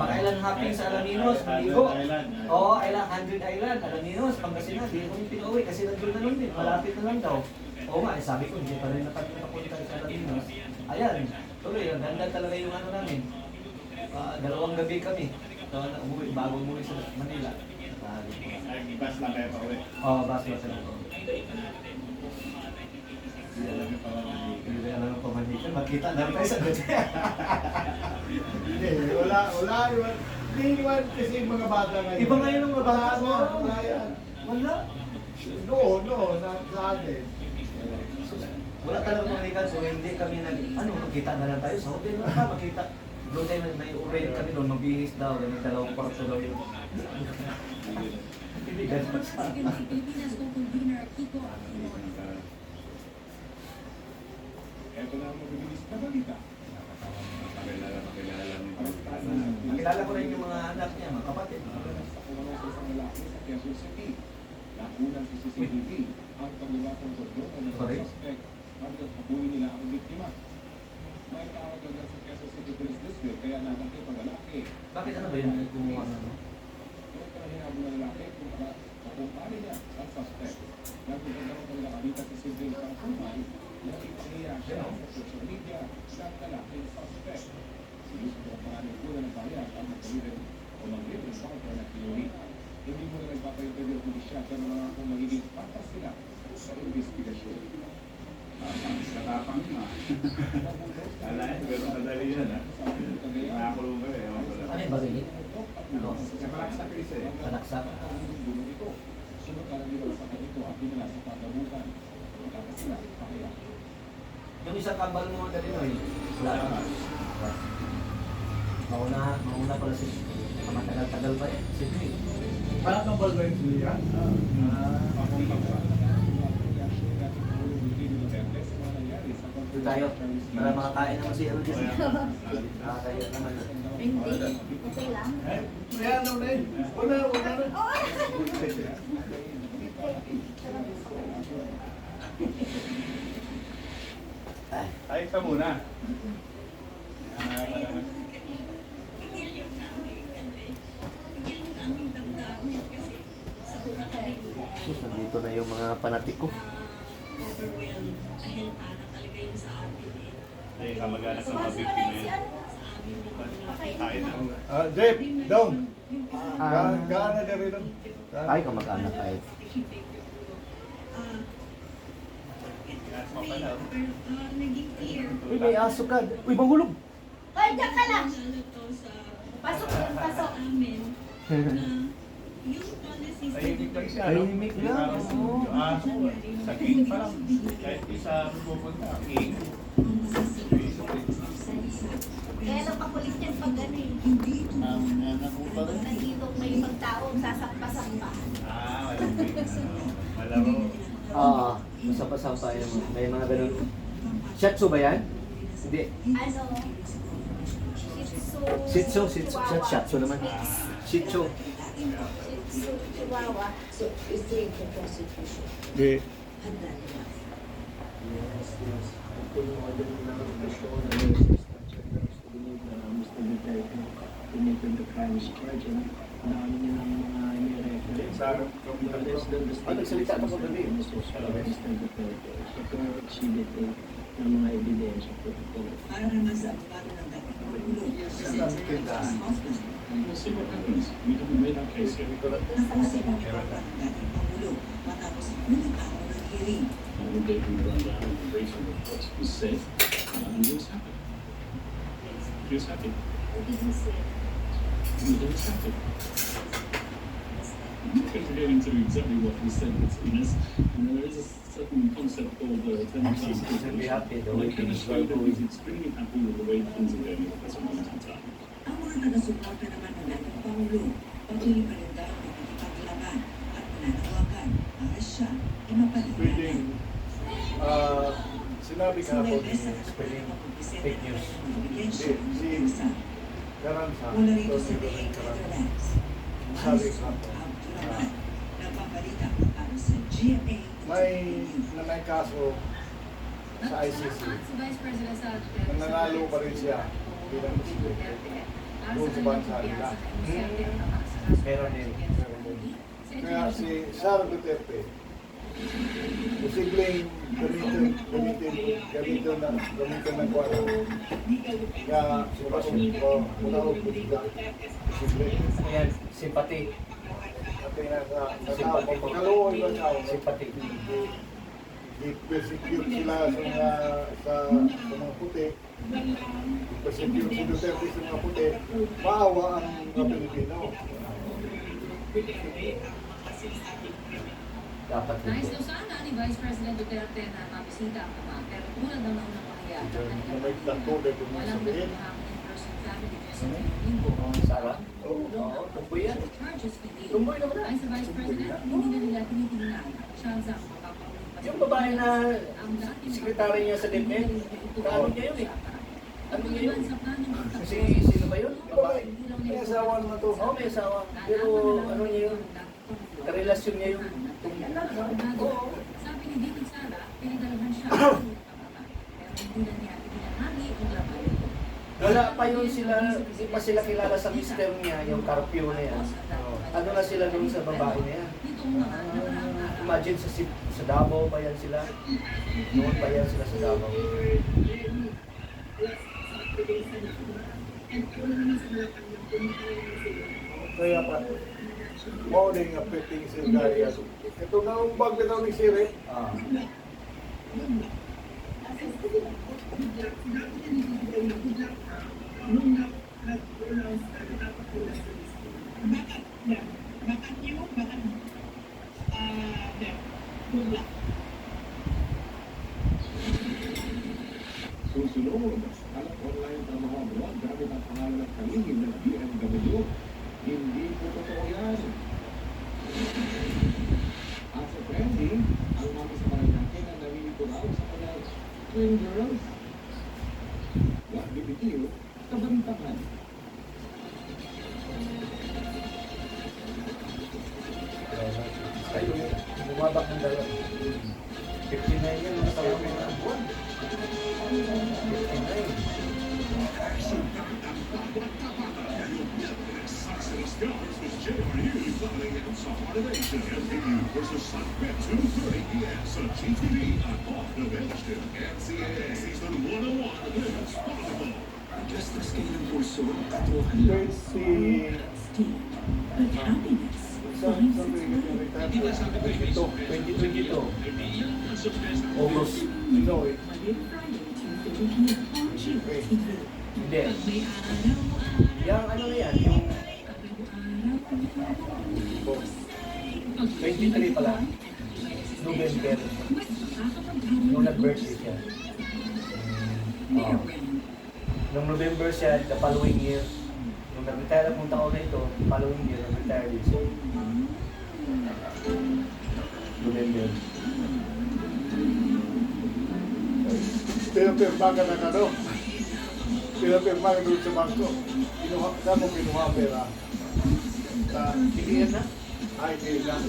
Pang-island hopping sa Alaminos, maligo. Island, 100 Island, Alaminos, Pangasinan. Hindi ko yung pinauwi kasi nandun na nun din. Malapit na lang daw. Oo nga, sabi ko, hindi pa rin nakapunta sa Alaminos. Ayan, tuloy, ang ganda talaga yung namin. 2 gabi kami. Bago umuwi sa Manila. Bus lang kayo pa uwi. Bus lang. Hindi alam yung pamamanlikan. Hindi alam yung pamamanlikan. Makita na tayo sa gabi. Hindi, wala yun. Hindi naman kasi yung mga bata ngayon. Iba ngayon ang mga bata. Wala yan. Wala. No, sa atin. Wala talagang pamamanlikan. So hindi kami magkita na lang tayo sa hotel. Makita. Doon tayo may urent kami doon, magbihis daw, may 2 kwarto daw yun. Hindi ganun sa Pilipinas kung convener Kiko Aquino. Ito na ang mabibilis na balita. Pakilala mo. Nakilala ko rin yung mga anak niya, mga kapatid. Sa kumano sa isang lalaki sa Quezon City. Nakunan sa CCTV ang paglalatang pagdota ng Sorry? suspect hanggang kabuhin nila ang biktima. May tawag agad sa Quezon City Police District kaya nagakit ang lalaki. Bakit ano ba yun kumuha na Doon ka na hinabol ng lalaki kung paano niya ang suspect. Nagpagdadamang kami nakabita sa civil pang-kumay nakita niya siya sa social media sa lalaking suspect. Sinusunod ang pangalan po ng bayan ang mag-live o mag-live sa counter na theory. Hindi mo na nagpapainterview ang pulisya pero mga kung magiging patas sila sa investigasyon. Katapang na. Alay, pero madali yan ha. Nakakulong ka eh. Ano yung bagay? Malaksak isa eh. Malaksak. Sunod ka lang nila sa kanito at dinala sa pagkabukan. Matapos sila, pakiyak. Yung isang kambal mo dali no, wala na. Mauna pala si matagal-tagal pa eh. Sige. Parang kambal ba yung sila? Doon tayo. Para makakain naman si Errol dyan. Nakakaya naman. Hindi. Okay lang. Kaya ano na yun? Wala na. Ay, ka muna. Sus, nandito na yung mga fanatik ko. Ay, kamag-anak ng mga Sumaso victim na na si yun. ano. Kain na. Jeff, down. Ah. Kaan na rin doon. Ay, kamag-anak ay. Pinasok ka na. Uy, may aso ka. Uy, mahulog. Ay, diyan ka lang. Pasok yun, pasok. Tahimik lang siya. Tahimik lang, oo. Yung aso, sa gate parang kahit isa pupunta, king. Kaya lang makulit yan pag ano eh. Nakupa Pag nandito may ibang tao, sasampa-sampa. Malaro. Oo, masapa-sapa yung may mga ganun. Shatsu ba yan? Hindi. Ano? Shih Tzu. Shih Tzu. Shatsu naman. Shih Tzu. Shih Tzu, Chihuahua. Hindi. Ah, nagsalita ako kagabi. We'll see what happens. We haven't made our case yet. I will go through the rundown and the briefing of what was said. And he was happy. He was happy. He was happy. I'm not going to get into exactly what he said, but there is a certain concept called Be happy the way things are he's going. extremely happy with the way things are going at this moment in time. Ang mga taga-suporta naman ng dating Pangulo, patuloy pa rin daw nakikipaglaban at nananawagan para siya ay Pwedeng, mapalitan. sinabi ka ako ni Spelling fake news. si Karansa, Mula rito sa Tony The Karansa, Netherlands, sabi ka po, Abdurrahman, nagpabalita para sa GMA. may kaso sa ICC. Nananalo pa rin siya bilang presidente doon sa bansa nila. Meron din. Kaya si Sara Duterte, posibleng gamitin ng kuwan. Kaya muna ko sila. Posible. Ayan, simpati. At nasa tao, pagkaluoy ba tao, Simpati. i-persecute sila sa mga puti. I-persecute si Duterte sa mga puti. Maawa ang mga Pilipino. Dapat Nais dito. daw sana ni Vice President Duterte na mabisita ang ama, pero tulad ng naunang pahayag, Na may tagtulad kung walang sabihin. nagmahang in-person family visit ngayong linggo. Sara? Oo, tumboy yan. Charges today. Tumboy naman na. Ayon sa Vice President, hindi na nila tinitingnan ang chance ang mapapauling Yung babae na sekretary niya sa DepEd, ano niya yun eh? Ano niya yun? Si, sino ba yun? Babae. May asawa naman to. Oo, may asawa. Pero ano niya yun? Karelasyon niya yung Oo. Sabi ni David Sara, pinagdalahan siya ng pamata. Pero hindi na niya pinahagi ang laban. wala pa yun sila, hindi pa sila kilala sa mister niya, yung curfew na yan. Ano na sila doon sa babae na yan? Nitong mga nakaraang araw. Imagine sa Davao pa yan sila. Noon pa yan sila sa Davao. Kaya pa, morning nga pitting sila kaya. Ito na ang bag na daw ni Siri. Ah. Susunod, alam online trabaho abroad gamit ang pangalan ng kalihim ng BMW. Hindi po totoo yan. At sa trending, ang mami sa Paranaque na nalilito raw sa kanyang twin girls. Wag bibitiw, kabantahan. Kayo, bumabak ng dalawa. 59 yan, mga tayo na ang buwan. 59. But happiness finds its way. 2022. August. Monday to Friday, 2:30 p.m. on GMA TV. Hindi. Yung ano na yan, yung 23 pala. November. Nung nag-birthday siya. Nung November siya, the following year. Nung nag-retire akong taon na ito, following year, nag-retire din siya. November. Pinapirma ka ng ano? Pinapirma ka doon sa bangko. Saan mo kinuha ang pera? Hindi yan na. Ay, hindi lang.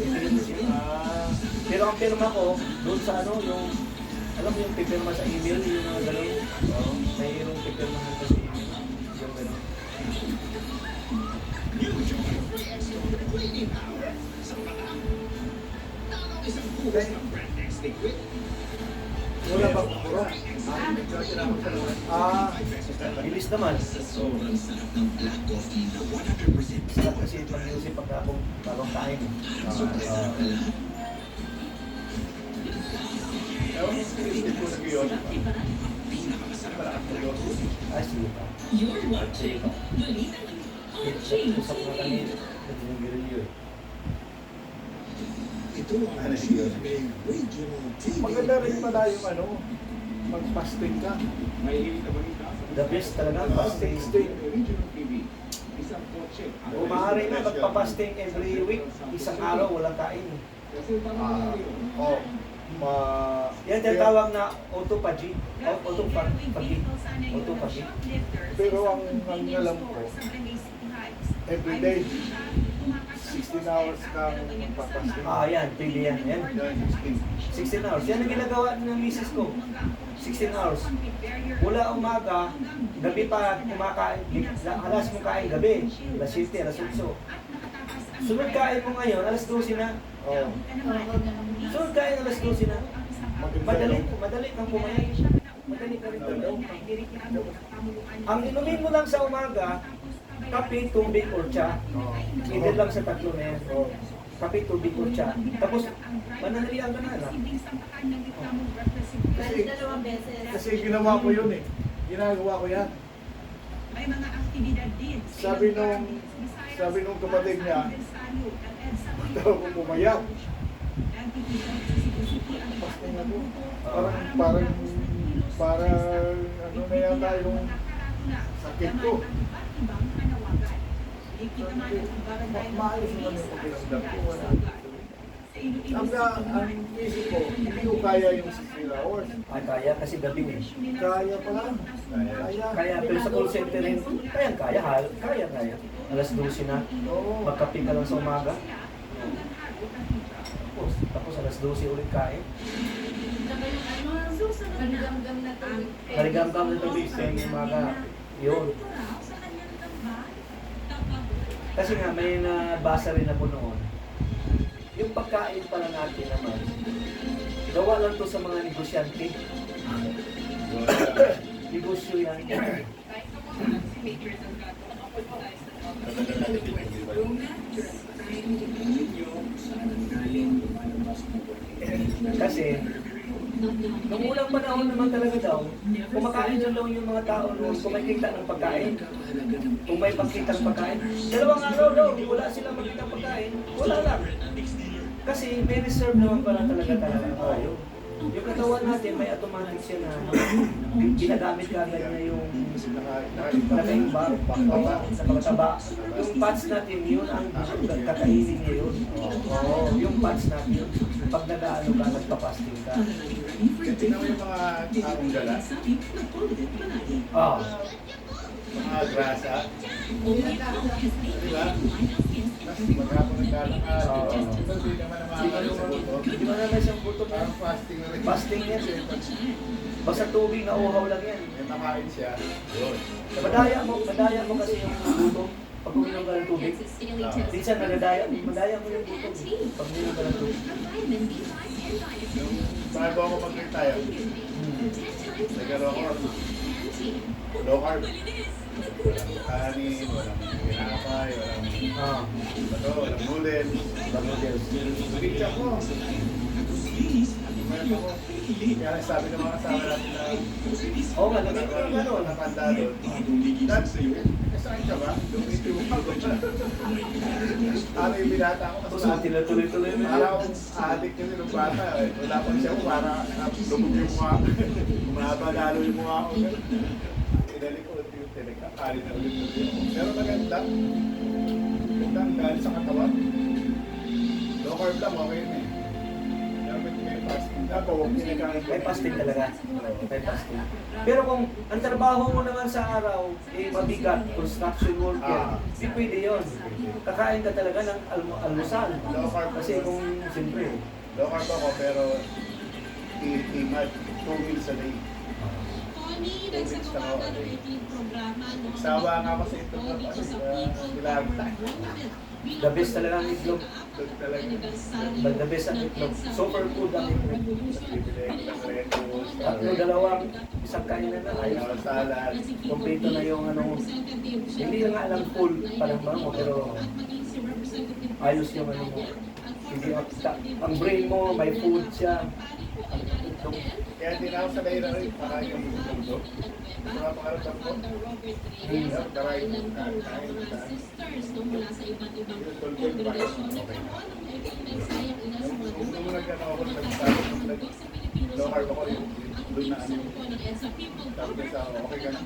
Pero ang pirma ko, doon sa ano, yung, alam mo yung pipirma sa email, yung mga gano'n. Mayroong pipirma sa email. Yung gano'n. Wala bang puro? Bilis naman. Sarap kasi pag-iusip pag akong bagong kain. Ewan mo, sinisip ko sa yun. Ay, sige pa. You're watching Balita on Usap na kami. GMA. Nag-review. Ito ang GMA Regional TV. Maganda rin pala yung ano, mag-fasting ka. Mahilig na balita sa The best talaga, fasting. Regional TV. Isang kotse. Kung maaari na, magpapasting every week. Isang araw, walang kain. Kasi parang Yan tinatawag na autophagy. Autophagy. Autophagy. Pero ang alam ko, everyday, 16 hours kang magpapasting. Yan, pwede yan. Yan. 16 hours. Yan ang ginagawa ng misis ko. 16 hours. Mula umaga, gabi pa kumakain. Alas mo kain gabi. Alas 7, alas 8. Sunod kain mo ngayon, alas 12 na. Oh. Sunod kain alas 12 na. Madali kang kumain. Madali ka rin daw. Ang inumin mo lang sa umaga, kape, tubig, or tsa. Hindi lang sa tatlo na yan. Kape, tubig, or tsa. Tapos, mananalian ka na. Kasi ginawa ko yun eh. Ginagawa ko yan. May mga aktibidad din. Sabi nung kapatid niya, daw ko pumayat. Fasting ako. Parang ano na yata yung sakit ko. Maayos naman yung pakiramdam ko. Wala. Ang isip ko, hindi ko kaya yung 16 hours. Ay, kaya kasi gabi eh. Kaya pala. Kaya. Kaya, pero sa call center rin, kaya. Alas 12 na. Oo. Magkape ka lang sa umaga. Tapos alas 12 ulit kain. Kaligamgam na tubig. Kaligam-gam na tubig sa umaga. Yun. Kasi nga, may nabasa rin ako noon. Yung pagkain pala natin naman, gawa lang to sa mga negosyante. Negosyo yan. Kasi, nung unang panahon naman talaga daw, kumakain na daw yung mga tao noon kung may kita ng pagkain. Kung may pagkita ng pagkain. 2 araw daw, wala silang magkita ng pagkain. wala lang. Kasi may reserve naman pala talaga tayo. Yung katawan natin, may automatic siya na ginagamit kagad na yung naka-imbar, sa pagtaba. Yung pads natin, yun ang kakainin niya yun. Oo, yung pads natin yun. Pag nag-ano ka, nagpa-fasting ka. Tingnan mo yung mga taong gala. Oo. Mga grasa. Diba? Maghapon naglalakad. Pero di naman naman sa buto. Di ba naman isang buto na? Parang fasting na rin. Fasting yan. Basta tubig na uhaw lang yan. May makain siya. Yun. Madaya mo kasi yung buto. Pag uminom ka ng tubig, minsan madaya mo yung buto. Pag uminom ka ng tubig. Bago ako mag-retire, nagkaroon ako low carb. Walang kanin, walang pinapay, walang noodles. Pizza ko. Kaya sabi ng mga kasama natin na Oo nga, gano'n. nakanda doon. Saan ka ba? Lumiti mo ako. Ano yung binata ko? Tapos tinutuloy-tuloy mo Para akong addict kasi nung bata. Wala pa siya ko para lumog yung mukha ko. Umaba lalo yung mukha ko. Inalik ko ulit yung tinagkakalit na ulit yung ako. Pero maganda. Maganda ang galit sa katawan. Low carb lang, okay na eh. Dapat may fasting. Dapat huwag kinakain. May fasting talaga. May fasting. Pero kung ang trabaho mo naman sa araw, mabigat, construction worker, di pwede yun. Kakain ka talaga ng almusal. Low carb Kasi kung, siyempre, low carb ako pero i-mat 2 meals a day. Connie, nagsagawa ka ng weekly programa. Sawa nga ako sa ito. Kilagta. the best talaga ang itlog. The best ang itlog. Superfood ang itlog. Tatlo, dalawang, isang kainan na ayos. Salad. Kompleto na yung ano, hindi na nga alam full, parang mo, pero ayos yung ano mo. Hindi, ang brain mo, may food siya. Ang itlog. Kaya hindi na ako sanay na rin para yung mundo. Mga pangarap ko. Taray mo. Sisters mula sa iba't ibang kongregasyon. Kung naman nagkano ako nagsasabi ng low carb ako rin. Doon na ano. Sabi sa okay ka na.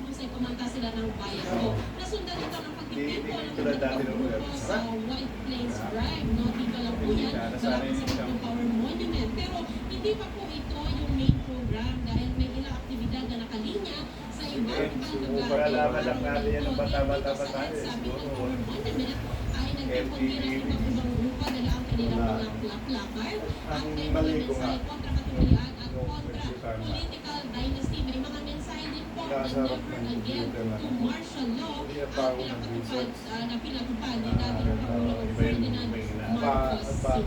Nasundan ito ng Hindi pagtitipon tulad dati ng ulam. sa White Plains Drive. No, dito lang po yan. Nasanay Sa siya. Power Monument. Pero hindi pa po ito yung main program dahil may ilang aktibidad na nakalinya sa ibang lugar. Pag-alaman lang natin yan ng bata-bata pa tayo. Siguro. Monument ay nagtipundi ng iba't ibang grupo dala ang kanilang mga placard. Ang mali ko nga. Kontra katulian at kontra political dynasty. May mga mensahe din po na Nakasarap never ng again computer na. to martial law Hindi na pa ako nag-research. na pinatupad ni dating Pangulong Ferdinand Marcos Sr.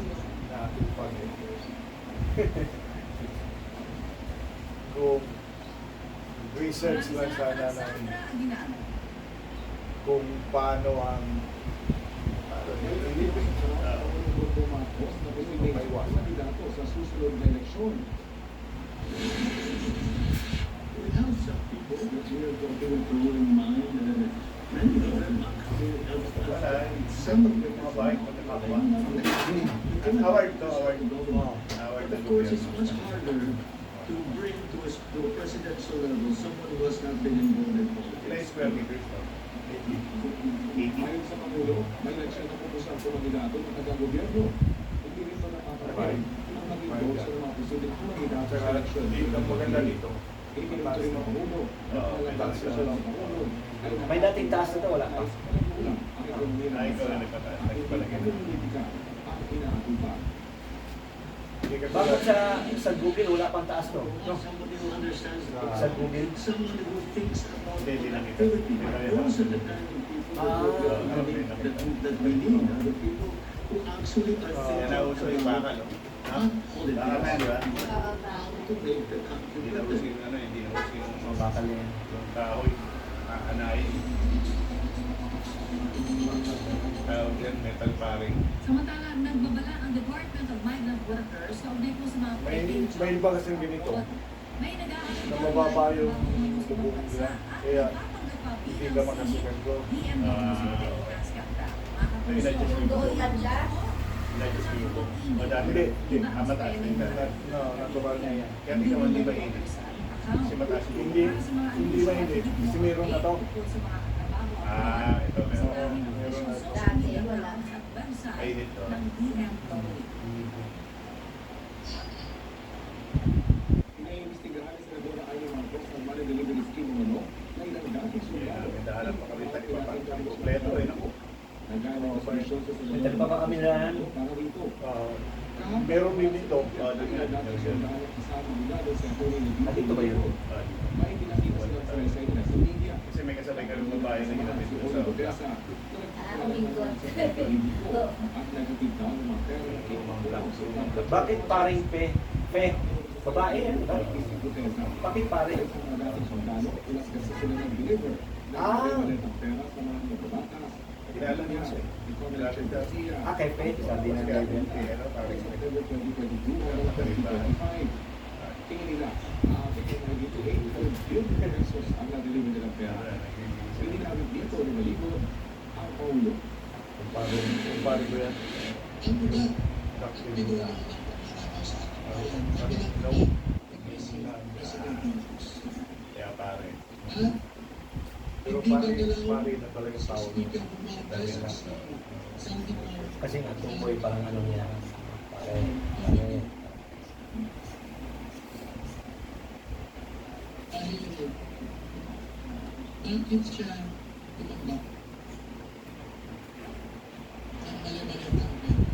Kung research lang sana namin kung paano ang sa susunod na eleksyon. We have some people that we are going to in mind and many of them are coming out of that. Some of them mga bahay ko nakakawa. are Award to, award. Award But ng of course, it's gobyerno. much harder to bring to a presidential level someone who has not been involved in Ilang politics. square meters to? Ayon sa Pangulo, may eleksyon na po sa kandidato ng taga-gobyerno. Hindi rin pa napaparating ang naging vote sa mga posibleng kandidato sa eleksyon. Ang maganda dito. Hindi rin ito rin ang Pangulo. Nagtatas ka sa lang Pangulo. May dating taas na to, wala pa. Ay, ikaw na nagpalagay. Ang inaatupag. Hindi ka Bakit sa Google, wala pang taas to? No? Somebody who understands Sa Google. someone who thinks about Hindi nakita. activity. Those are the kind of people that we need. The people who actually are Yan nauso yung baka, no? Ha? Baka na, di ba? to make the country Hindi na better. uso yung ano, hindi na uso yung Mga bakal na yan. yung kahoy. Aanayin. Tawag yan, metal paring. Samantala, nagbabala ang Department of Migrant Workers kaugnay po sa mga May iba kasing ganito. May nag-aalala Na mababa yung bubong nila. Kaya hindi ka makasukan ko. DMW Ay, na-adjust yung Doon handa. Nag-isbibo. O dati, Hindi. mataas na yung natural niya yan. Kaya tingnan mo, di ba init? Kasi mataas yung Hindi ba hindi? Kasi meron na to. Ito meron. Meron na to. Dati, wala. Mainit to. Iniimbestigahan ni Senadora Amy Marcos ang money delivery scheme umano na ilang dating sundalo. May dahalan pa kami talipapang. Kompleto rin ako. Nagana ng operasyon sa May talpa pa kami na ano. para rito. Meron din dito. Dating sundalo kasama mula doon sa Antonio Ah, dito ba yun? May pinakita silang sa nila sa media. Kasi may kasabay kami babae na ginamit ko sa Odessa. Umigot. At nagatid daw ng mga pera ng mga Bakit paring pe? Pe? Babae yan, ba? Bakit pare? Kilala niya siya. Kilala siya. Ah, kay Pe, sabi ng Kaya driver. ano, parang Tingin nila, tingin na dito 800 billion pesos ang na-deliver nilang pera. Sininawid dito na maligo ang paulo. Kumpare ko yan. Kaya pare. Pero pare na pala yung tao niya. Dahil na. Kasi nga, tumboy parang ano niya. Pare. Bakit siya tumambak? Ang mali-mali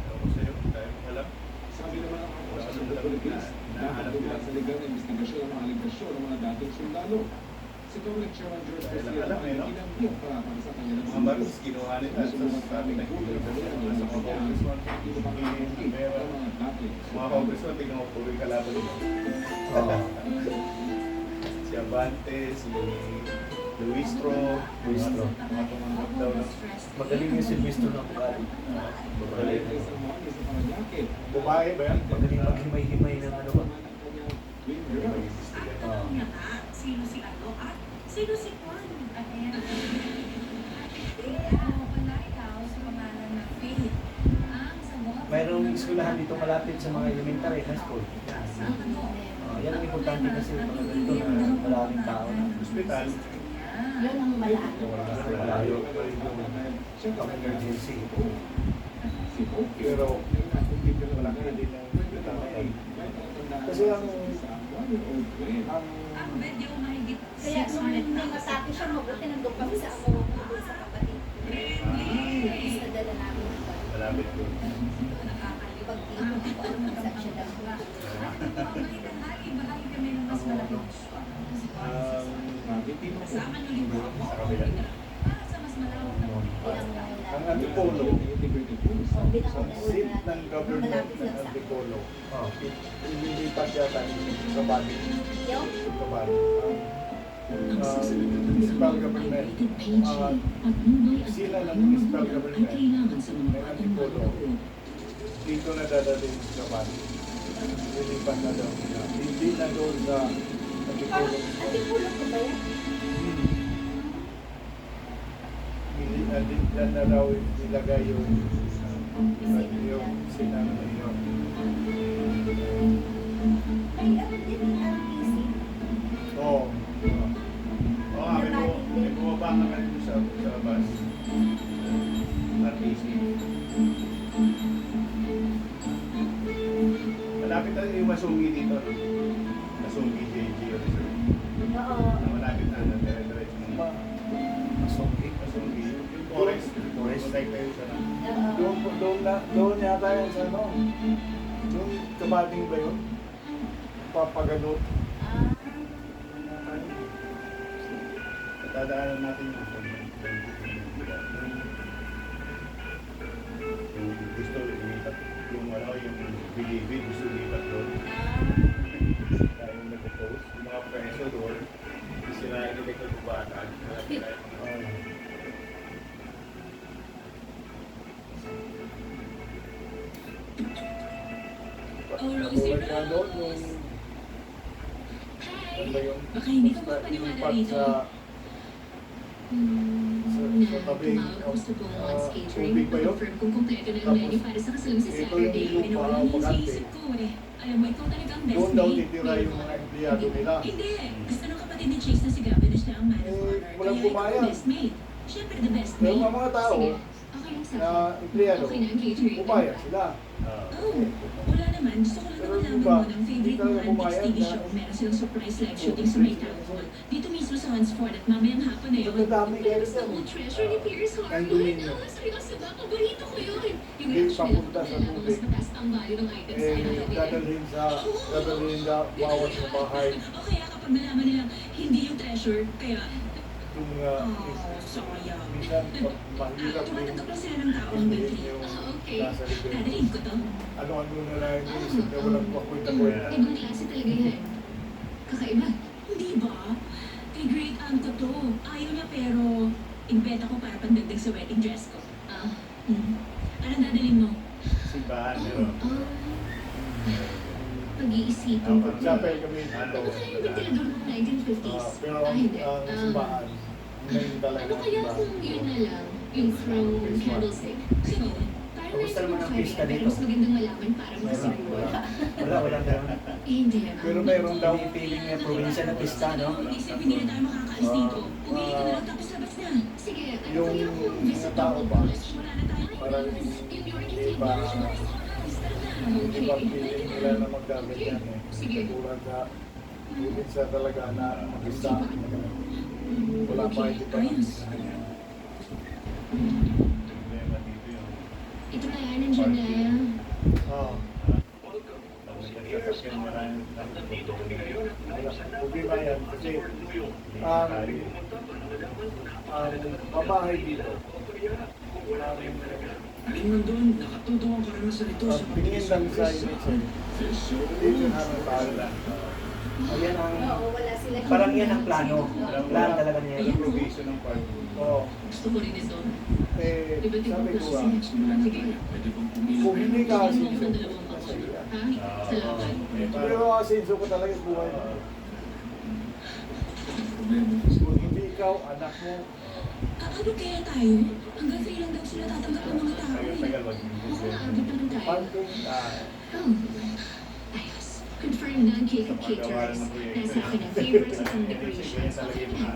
Ako sa'yo, dahil alam. Sabi naman ng mga sa ng Philippines, dapat dumaan sa legal na investigasyon ang mga aligasyon ng mga dating sundalo. Si Comelec Chairman George Dahil Garcia alam, eh, no? ginamit para sa kanilang Mga baros, kinuha nila. Tapos sabi na deliver siya. Sa mga congressman, mga congressman, tingnan mo, puro yung kalaban nila. Oo. Si Abante, si Luistro, Luistro. mga tumanggap daw ng Magaling yung Silvestro ng Bukali. Magaling. Babae ba yan? Magaling maghimay-himay ng ano ba? Alam niya nga, sino si ano at sino si Juan. Ayan. Wala ikaw sa pangalan ng Faith. Ang sagot. Mayroong eskwelahan dito malapit sa mga elementary high school. Yan ang importante kasi mga ganito na maraming tao na. hospital. Yun ang malaan. Malayo. Emergency. Pero malaki na din ang tatay. Kasi ang Ang medyo mahigit Kaya nung 600,000. namatake siya, mabuti nandun kami sa amo ko sa kapatid. Tapos nadala namin ang balik. Malapit ko. Pag tinong ko, ano saan siya daw. Bahagi kami ng mas malaking kasama nyo rin po ako. Sa kabila. Para sa mas malawak na ang Antipolo, Bilang ang seat ng government ng Antipolo, Oh. ililipat yata sa Bali. Yung? Sa Bali. Municipal government, sila ng municipal government ng Antipolo, dito na dadalhin sa Bali. Lilipat na daw nila. Hindi na doon sa Antipolo. Antipolo ko ba yan? Hindi na din na raw ilagay yung sinang na yun. Ay, ano din yung RTC? Oo. Oo nga, may bumaba nga kanina sa bus. RTC. Malapit na yung Masungi dito. Masungi, JG, Reserve. Oo. Malapit na, dire-diretso mo. Masungki. Masungi. Yung forest. Forest. Patay kayo sa na. Doon yata yan sa ano. Doon kabating ba yun? Papaganot. Tatadaanan natin yung gusto lumipat yung yung bilibid gusto lumipat doon. Kaya yung nag-post, yung mga preso doon, sirain nila ito bubatan. Malapit tayo mga Katulad ka doon yung ano ba yung Baka hindi ka mapaniwala ilipat rito. sa na tabing, tumawag ako sa Beaumont's Catering tubig ba yun? confirm kung kompleto na ang Tapos, menu para sa kasalang sa ito yung Saturday. lupa, Wala niya sa bakante. isip ko eh. Alam mo, ikaw talaga ang best Doon daw mate. titira yung mga empleyado nila. Hindi. Gusto ng kapatid ni Chase na si Gavin na siya ang man of honor. walang Kaya ikaw pumayag. ang best mate. Siyempre, the best Pero mate. mga tao Sige, okay lang sa na akin. empleyado, Okay na ang catering. pumayag sila. Oh, wala naman. Gusto ko lang Pero naman di ba, malaman mo ng favorite hindi mo talaga Antics pumayag TV na- show. Meron silang surprise live shooting sa may town hall. Dito mismo sa Hansford at mamayang hapon na yun. Madami kayo Pero sa dyan. old treasure ni Pierce Harwood. Condominium. Seryoso ba? Paborito ko yun. Yung Hindi reaction nila papunta sa kapag nalaman tubig. mas mataas pa ang value ng items na ilalagay. Dadalhin sa bawat sa bahay. O kaya kapag nalaman nilang hindi yung treasure, kaya, Yung sayang. minsan mahirap din Tumatanggap lang sila ng tao hanggang 3. yung Okay. nasa likod. Dadalhin ko to. Ano-ano na lang yung isip na walang kakwenta-kwenta. Ibang klase talaga yan. Kakaiba. Hindi ba? Kay Great Aunt ko to. Ayaw niya pero inbenta ko para pandagdag sa wedding dress ko. Anong dadalhin mo? Simbahan, meron. Pag-iisipin ko. Siyempre kami dito. Ano kaya yung tinidor ng 1950s? Pero Hindi. ang simbahan, ngayon talaga Ano kaya simbahan. kung yun na lang, yung throne candlestick? Sige. Parang Kamusta naman ang pista pero dito? mas magandang malaman para makasiguro. Wala ganun. Hindi. Pero meron daw, Hindi feeling na probinsya na pista, no? Isip, hindi na tayo makakaalis dito. Pumili ka na lang tapos labas na. Sige, ano yung kaya kung mga visit tao ako ba, college? Wala na tayo. parang iba, iba feeling nila na maggamit yan eh. Sige. Tulad sa, ulit sa talaga na mag-isa. Wala pa, hindi pa. Ayos. Problema dito yung Ito na yan, nandiyan na yan. Oo. pag nagkasasakyan maraming Wala. Problema yan kasi ang pabahay dito, Alin man doon, nakatuto ang karanasan ito sa ang tingin lang sa unit dito na ang tao lang. Ayan ang, Oo, wala sila. parang yan ang plano. Plan talaga niya. walang provision ng park. Oo. Gusto ko rin ito. Eh, Iba't ibang sabi ko klase. nga, Sige. Pwede bang pumili? kung hindi ka Tingnan mo asinso, ako ng dalawang ako. Ha? Salamat. pero asinso ko talaga buhay mo. Kung hindi ikaw, anak mo, Ano kaya tayo? Hanggang 3 lang daw sila tatanggap ng mga tao eh. Tagal wag Mukhang naabot naman tayo. pantong Oh. Ayos. Confirm na ang cake of caterers. Nasa akin ang favorites at ang decorations. Okay na.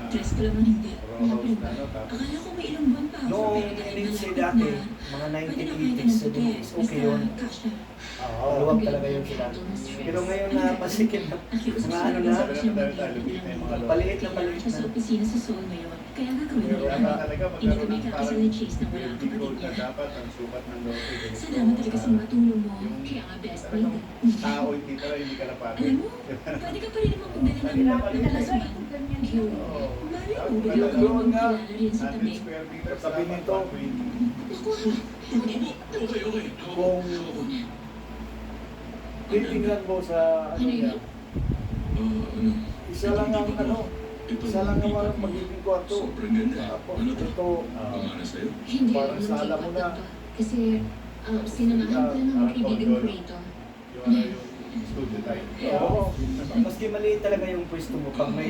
Dress ko lang ang hindi. Malapit ba? Akala ko may ilang buwan pa. Noong Pero dahil NNC malapit dati, na, mga pwede na 1980s, kayo ng puti. 70s, okay yun. Basta kasha. Maluwag talaga yun sila. Pero ngayon na pasikip na, mga ano na, paliit na paliit Siya sa na. opisina sa Seoul ngayon. Kaya gagawin Pero niya. ano talaga Hindi magkaroon kami ng kakasal parang ni Chase na wala ang big road kapatid na niya. dapat ang sukat ng lote. Salamat talaga sa mga tulong mo. Kaya nga best Talagang mate. tao, hindi talaga hindi ka napagod. Alam mo, pwede ka pa rin naman magdala ng Grabe talaga plasma. ito, ganyan Yun. yun. Mali mo, bigla ka naman kilala rin sa 100 tabi. square meters Sabi dapat nito, between Naku, Okay, okay. kung titingnan mo sa ano Ano niya, yun? Ano? isa lang ang ano, isa lang ang mga magiging kwarto. Sobrang ganda. Tapos Ano to? ito, Pamana sa'yo? Hindi, Parang ano, sala mo na. to. Kasi, sinamahan ko lang ng kaibigan ko rito. yung ano yung studio type. oo, Maski maliit talaga yung pwesto mo, pag may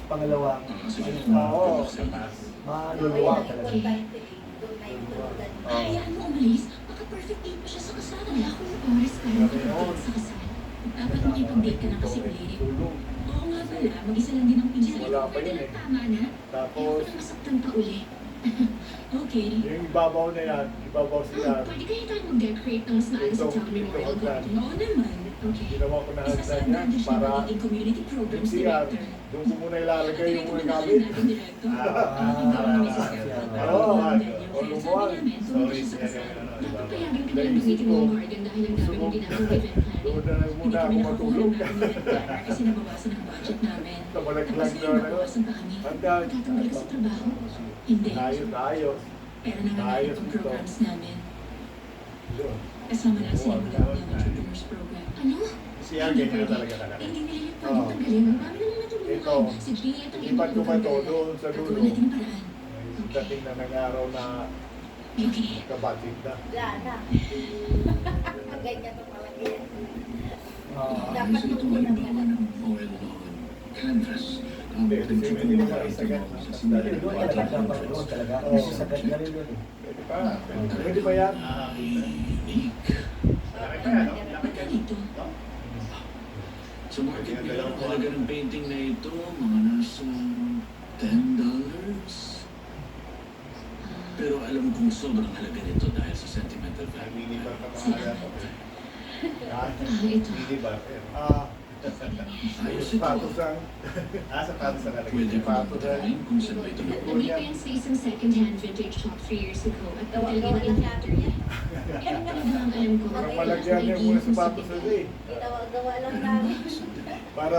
pangalawa, Sige. Oo. Sa taas. maluluwag talaga. Hayaan mo umalis. Baka perfect date mo siya sa kasal. Wala akong oras para makapag sa kasal. Dapat makipag-date ka na kasi uli. tulong. Oo nga pala, mag-isa lang din ang pinsan. Wala pa yun eh. Tama na. Tapos, Ayoko na masaktan pa uli. Okay. yung ibabaw na yan, ibabaw sila, Pwede kaya tayo mag-decorate ng mas maayos sa Town Memorial Garden? Oo naman. Okay. ginawa ko na Isa sa hagdan yan advantage ng para magiging community yung programs CR, director. doon ko muna ilalagay yung mga Ito gamit. natin director. Oo. Sorry, Sorry, siya yung ano, di ba? Papayagan kami ng gamitin ng garden dahil ang dami ng ginagawa event Doon planning. na Hindi muna kami ako nakakuha matulog. ng event planner kasi nabawasan ang budget namin. Namalaglag Kasi na ako. nabawasan pa kami. Hanggang, Tatanggal ka sa trabaho? Hindi. ayos. Pero nangangarap Ayos ang ito. programs namin. Yun. Kasama na sila mula ng entrepreneurs program. Ano? Siya ganyan na talaga kalaki. Hindi nila yung pwede tanggalin. Ang dami naman natulungan. Ito. Si Juliet ang Iba't ko ba ito doon sa dulo? Gagawin natin ang paraan. May dating na ng-araw na Okay. kabatid na. Wala na. Ganyan to palagi yan. Ah, Dapat Isip tutunan ko mo rin na naman ang oil on canvas Hindi, aabutin kasi ko hindi mo kung maisagat. sa Dahil sinila doon talaga dapat doon talaga. Oo. Isasagad na rin doon. Pwede pa. Pwede pa yan. Laki pa yan, no? Laki pa yan. Dito. Sa market nila, ang halaga ng painting na ito, mga nasa $10. Pero alam kong sobrang halaga nito dahil sa sentimental value. Mini bar pa pangalan ko. Ito. Mini bar. Ayos ito. Sapatos ang Sapatos na kalagay. Pwede ko lang patayin kung saan ba ito Nabili ko nakuha. yan sa isang second-hand vintage shop 3 years ago at Gawa talagang lang inventor natin niya. yan. Kaya nga lang ang alam ko. Parang malagyan niya muna sapatos na eh. Gawa lang namin. Para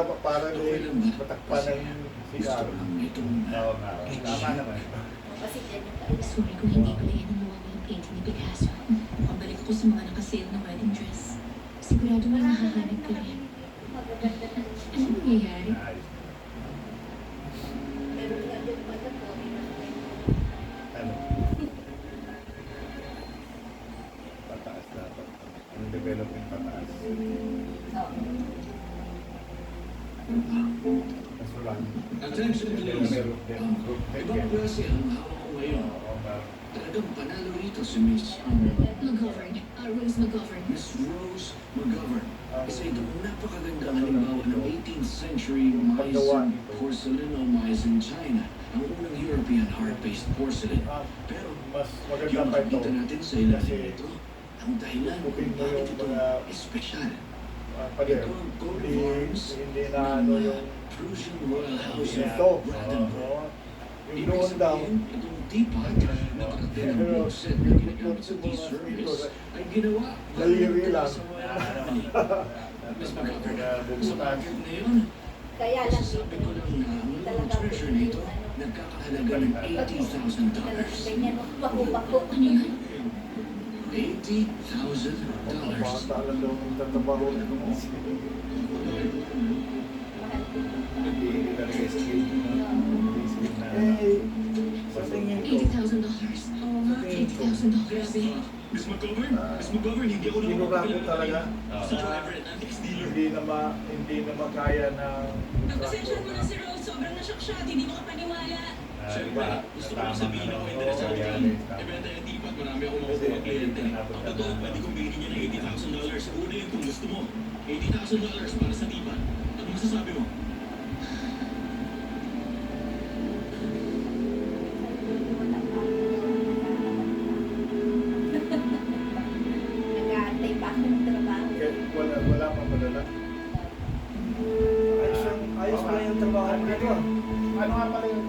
din matakpan ng Gusto sigaw. ko lang itong Oo nga. Tama naman. Kasi yan yung kailan. Sorry kung hindi pala yan ang nawawalang painting ni Picasso. Pabalik ako sa mga nakasale na wedding dress. Sigurado may mahahanap ka rin. Magaganda na. Ano nangyayari? Ayos. Meron nga din pala po. Ano? Pataas dapat. Ang development pataas. Kaso lang. attention please. Ibang klase ang hawak ko ngayon. Oo, parang Talagang panalo rito si Miss McGovern. Rose McGovern. Miss Rose McGovern. Isa itong napakagandang halimbawa ng 18th century Meissen porcelain o Meissen China, ang unang European art-based porcelain. Pero mas maganda yung pa ito. makikita natin sa ilalim Kasi nito, ang dahilan kung kupin mo bakit yung ito mga espesyal. pader. Ito ang coat of Hindi, arms hindi na ano ng yung Prussian Royal House of ito. Brandenburg. Yung Ibig doon daw. sabihin, itong teapot na parte ng book set na ginagamit sa tea service ay ginawa para Daliri magdala lang. sa royal family. Mas magkakaroon sa Bubutan. market na yun. Kaya lang Sabi ko lang na ang mga treasure na ito nagkakahalaga ng $80,000. ganyan, bako-bako. Ano yun? $80,000. Bata lang daw ang tatabaho na mo. Hindi nila escape. Escape na. Eh, sa tingin ko, $80,000. Oo nga, $80,000 eh. Miss McGovern, hindi ako sinurako talaga. Sa driver at antiques dealer. Hindi na makaya na Pasensya mo na si Rose, sobrang nashock siya, hindi makapaniwala. Siyempre, gusto ko lang sabihin ako interesado dyan. Ibenta yung tipat, marami akong makukuha kliyente. Ang totoo, pwede kong bigyan niya ng $80,000. Una yun kung gusto mo. $80,000 para sa tipat. Ano masasabi mo? Nag-aantay pa ako ng trabaho. wala pang madala. Ayos pala yung trabaho mo nito. Ano nga pala yung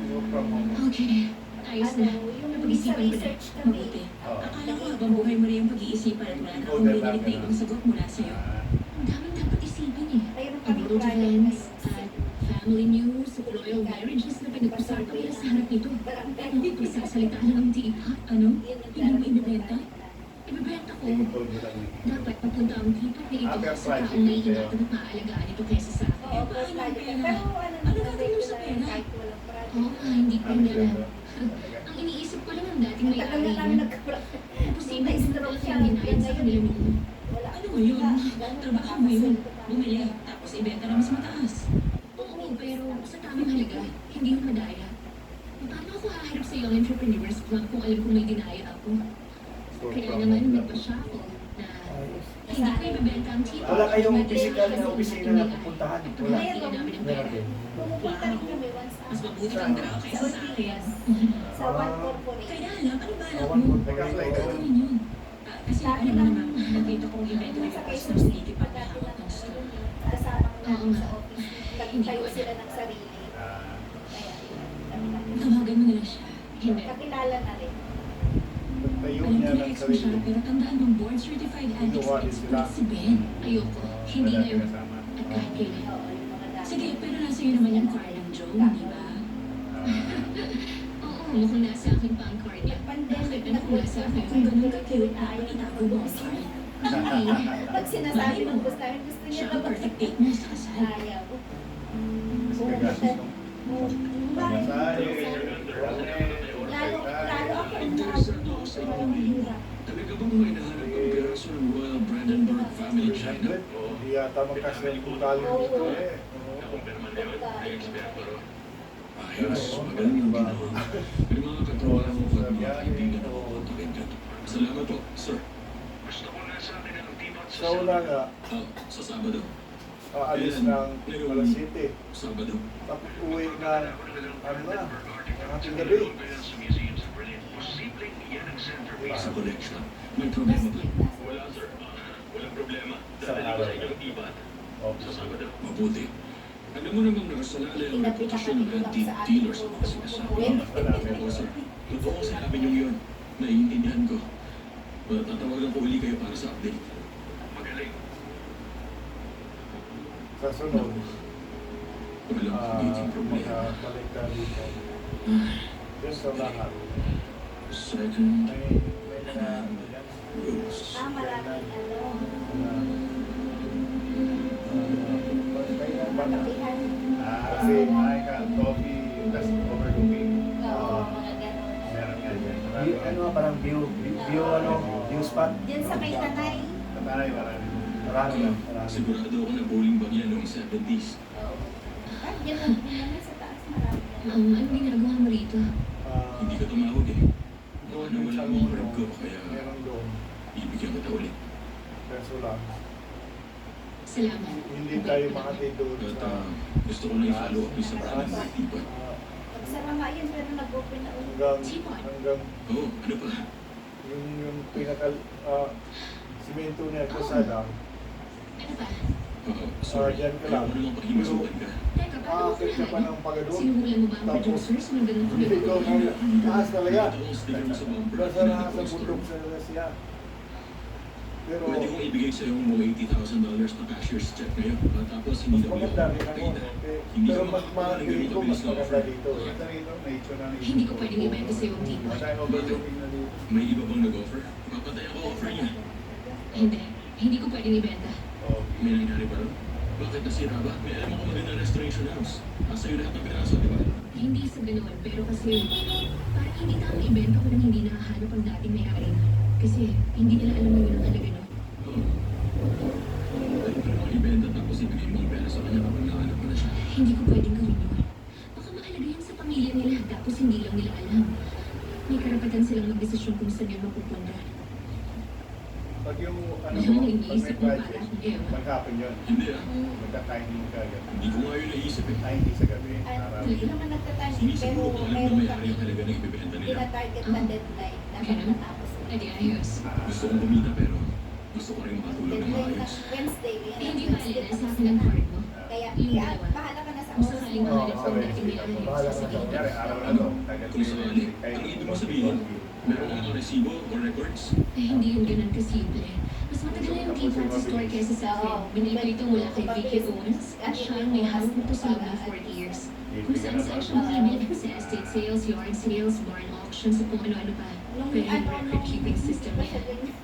work from home? Okay. Ayos na. Yung Napag-isipan ko na. research kami. Mabuti. Oo. Akala ko habang buhay mo rin yung pag-iisipan at wala na akong marinig na ibang sagot mula sa'yo. Ang daming dapat isipin eh. Ayun Ang kami world project events ngayon. at family news, royal marriages na pinag-usapan nila sa harap nito. Ano, pagsasalitaan lang ng tipa? Ano? Yun yung ibibenta? Ibibenta ko. Told mo lang yun. Dapat mapunta ang tipat na ito sa taong naiingatan at maaalagaan ito kaysa sa akin. Oo, per project. Pero Ano gagawin mo sa pera? kahit walang project. Oo nga, hindi ko na alam. Ang iniisip ko lang ang dating may Tagal ari na namin niya. nagka-project. Posible sa stroke siya ang ginayad sa kanila nito. Wala. Ano mo yun? Trabaho mo yun. Bumili, tapos ibenta na mas mataas. Oo, pero sa tamang halaga, hindi mo madaya. Paano ako haharap sa iyong entrepreneurs club kung alam kong may ginaya ako? Kaya naman nagpa-shuffle na hindi ko ibibenta ang tipo. Wala kayong physical na opisina na pupuntahan. At Wala. pagkakailan namin ang pera. Meron din. Pumupunta rin kami once a Mas month. mabuti kang tao kaysa sa akin. Sa one corporate. Kaya lang, ano ba alam One mo? corporate. Bakit gawin yun? Kasi alam mo naman, nakita kong event na yung pastor sa Lady pa na hawak ng store. Kasama ko Oo namin nga. sa office. Nagtayo sila ng sarili. Ah, Kaya, kami na- Tawagan mo na lang siya. Hindi. kakilala na rin. tayo Alam niya ko ng ex mo siya, sarili. pero tandaan mong board certified addicts Ginawa din expert sila. si Ben. Ayoko. Hindi Wala ngayon. kasama. At kahit kailan. Oo, yung mga dati. Sige, pero nasa iyo naman yung car ng Joe, di ba? Oo, mukhang nasa akin pa ang car niya. Pandemic Bakit ano kung nasa akin? Kung ganun ka-cute na itago mo ang car. Ay, Pag sinasabi ng boss namin, gusto niya siya na ang perfect date mo sa kasal. Ayaw. Kasi kagastos ng Bakit? pamasahe, Lalo ako ang Interesado ako sa inyo ngayon. Talaga bang may nahanap ang piraso ng Royal Brandenburg Family China? Hindi yata magkasya yung kukali dito eh. Oo. nakumpirma na yun. Pagkain. May eksperto ron. Ayos, magaling yung ginawa. May mga katropa mo at mga kaibigan ako kontakin ka. Salamat po, sir. Gusto ko na sa akin ng tipat Sa una nga, Sa Sabado. aalis ng alas 7. Sabado. Tapos uwi ng, ano na, hating gabi. Sa collection. May problema ba? Wala, sir. Walang problema. Dahil ko sa inyong tipat. Sa Sabado. Mabuti. Alam mo namang nakasalalay ang reputasyon ng antique dealer sa mga sinasabi. Oo, sir. Totoo ang sinabi niyo yun. Naiintindihan ko. Tatawagan ko uli kayo para sa update. Magaling. Sa sunod, Walang magiging problema. makabalik ka dito. Yun sa lahat. Second May mga, rules. Maraming Kasi kapihan. may ka coffee, tas overlooking. Oo, mga ganon. Meron nga dyan. Parang view spot. Diyan sa may tanay. Tatanay, marami. Marami. Sigurado ako na bowling bag yan noong 70s. Oo. Ay, diyan lang naman sa taas. Marami na. Anong ginagawa mo rito? Hindi ka tumawag eh. Baka na wala akong friend ko, kaya meron doon. ibigyan kita ulit. Kaso lang, Salamat. hindi tayo makatid doon At sa gusto ko na i-follow up yung sa pangalan ng tipat. Nagsara nga yun, pero nag-open na ulit. hanggang Oo, ano pa? yung pinaka simento niya kasada, Ano ba? Oo, sorry. dyan ka lang. Ayaw ko namang pahimasukan ka. Teka, paano aakit ka pa ng pagadon. sinuhulan mo ba ang Tapos, producers ng ganun Hindi ko taas talaga. Ito ang sticker mo sa bumper. Basta nasa bundok sa siya. Pero, Pwede kong ibigay sa yung mga $80,000 na cashier's check ngayon. Tapos hindi mas na ulit maganda rin ako. kita. Okay. Pero mas mahal ko, mas maganda dito. Ito rito, nature na nature. Hindi ko pwedeng ibenta sa'yo ang tipo. Masaya overlooking na dito. May iba bang nag-offer? Papatayan ko offer niya. Hindi ko pwedeng ibenta. May nangyari ba ron? Bakit nasira ba? May alam ako maganda restoration house. Sa'yo lahat ng piraso, di ba? Hindi sa ganoon, pero kasi parang hindi tama ibenta ko nang hindi nakahanap ang dating may-ari. Kasi hindi nila alam na yun ang halaga nun. Oo. Pwede ko naman ibenta tapos ibigay mo ang pera sa kanya kapag nahanap mo na siya. Hindi ko pwedeng gawin yun. Baka mahalaga yan sa pamilya nila, tapos hindi lang nila alam. May karapatan silang magdesisyon kung saan yun mapupunta. Pag yung ano Alam mo, mo, pag may iniisip mo project, para kung Eva. mag-happen yun. Hindi Magka-timing ka agad. Hindi ko nga yun naisip eh. Ay, hindi sa gabi. Ay, Araw. hindi naman nagtatanong, pero Sinisipuro ko alam na meron may-ari kami ang halaga ng ibibenta nila. tina-target na deadline. Dapat Ganun? matapos. Edi ayos. Gusto kong kumita pero gusto ko rin makatulong ng Deadline maayos. ng Wednesday. Yan ang Hindi Wednesday maalala sa tapos akin ang na. part mo. Kaya, Yung kaya dalawa. bahala ka na sa Kung oras sakaling mo. mahanap ko ang sorry. dating may-ari, Bahala ka na. sasabihin ko. Kunyari, araw na to. Kung sakali, ang ibig mo sabihin, meron kang mga resibo o records. Hindi yun ganun kasimple. Mas matagal na yung keypad sa store kaysa sa akin. Binili ko ito mula kay Vicky Owens at siya ang may hawak nito sa loob ng 40 years. Kung saan saan siya makinig sa estate sales, yard sales, barn auctions, at kung ano-ano pa. Nung Pero yung record keeping system ba niya, siya ganyan?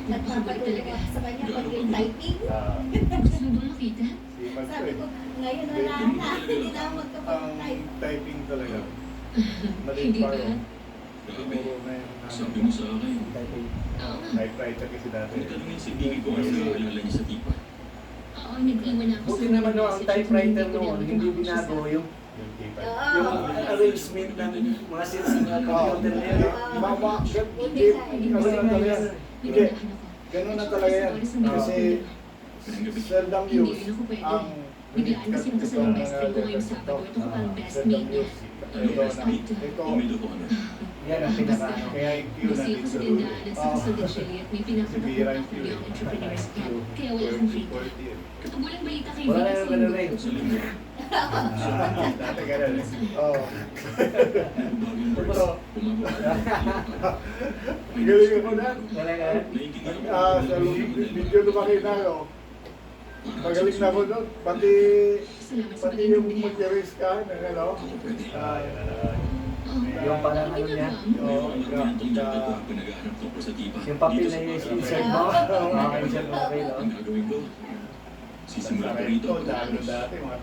napakabalik talaga. Nagpapalulong sa kanya pag yung typing. Gusto mo ba makita? sipag ko Sabi eh. ko, ngayon wala na. Hindi na magkapag-type. Ang typing talaga. Mali Hindi pa ba? yun. Grabe. Siguro na yung Sabi mo sa akin, Oo nga. Typewriter kasi dati. kung tanungin si Vicky kung ano naalala niya sa tipa. Oo, nag-iwan ako Buti sa naman no, ang message typewriter kung noon, ko hindi na binago yung Yung keypad. yung arrangement ng mga sales ng computer na yun. Mama, Hindi hindi, na. kasi na talaga yan. Hindi, Nagdaan ako. ganun na talaga yan. Kasi seldom Hindi use rin ako pwede. ang Biglaan kasi nakasal ang best friend ko ngayong Sabado. Ito ko pang best mate niya. Ito, Umido ko ano. Yan ang pinaka Kaya yung queue Kasi natin ako sa sa dulo. tindahan at sa kasal ni Juliet, may pinakatakot ako yung entrepreneurs club. Kaya wala akong free time. 40 yun. Katugulang balita kay Wala Vicky na sa yung ganun rin. Sa linggo, Dati ganun eh. oh, bagong words, bumaba. galing ako na. Wala nga. Naiintindihan ko. Sa video na makita ko, magaling na ako doon. Pati Salamat sa pati yung pag-intindi. mag-erase ka ng ano. Ako pwede. Yun na lang. Yung parang ano niya, May mga magandang jacket ko ako nag-ahanap tungkol sa tipa. yung papel Dito na sa yung Pasay. insert mo, insert mo kayo. Ang gagawin ko, sisimula ko rito. Ito, dati mga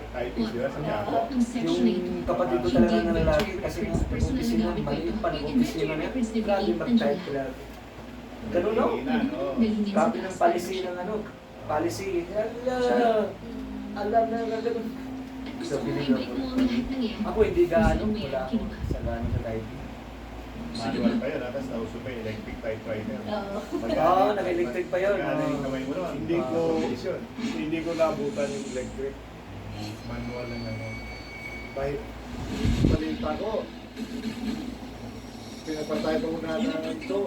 typing sila sa Japo. Ang section na ito. Yung kapatid ko talaga na lalaki kasi nung opisina, maliit pa ng opisina niya, grabe mag-type sila. Ganun no? Hindi na, no? Copy ng policy ng ano, policy. Hala! alam na gagawin. At So, gusto ko binigyan i-break ko. mo ang lahat ng yan. Ako hindi gaano, Gusto mo wala ako kinuha. sa gaano sa typing. Manual pa yun, tapos nauso pa yung electric typewriter. Oo. Oo, naka-electric pa yun. Magkano yung kamay mo naman? Hindi ko- Mabilis yun. Hindi ko nabutan yung electric. Manual lang ano. Kahit balita ko, pinapatay pa muna ng ito.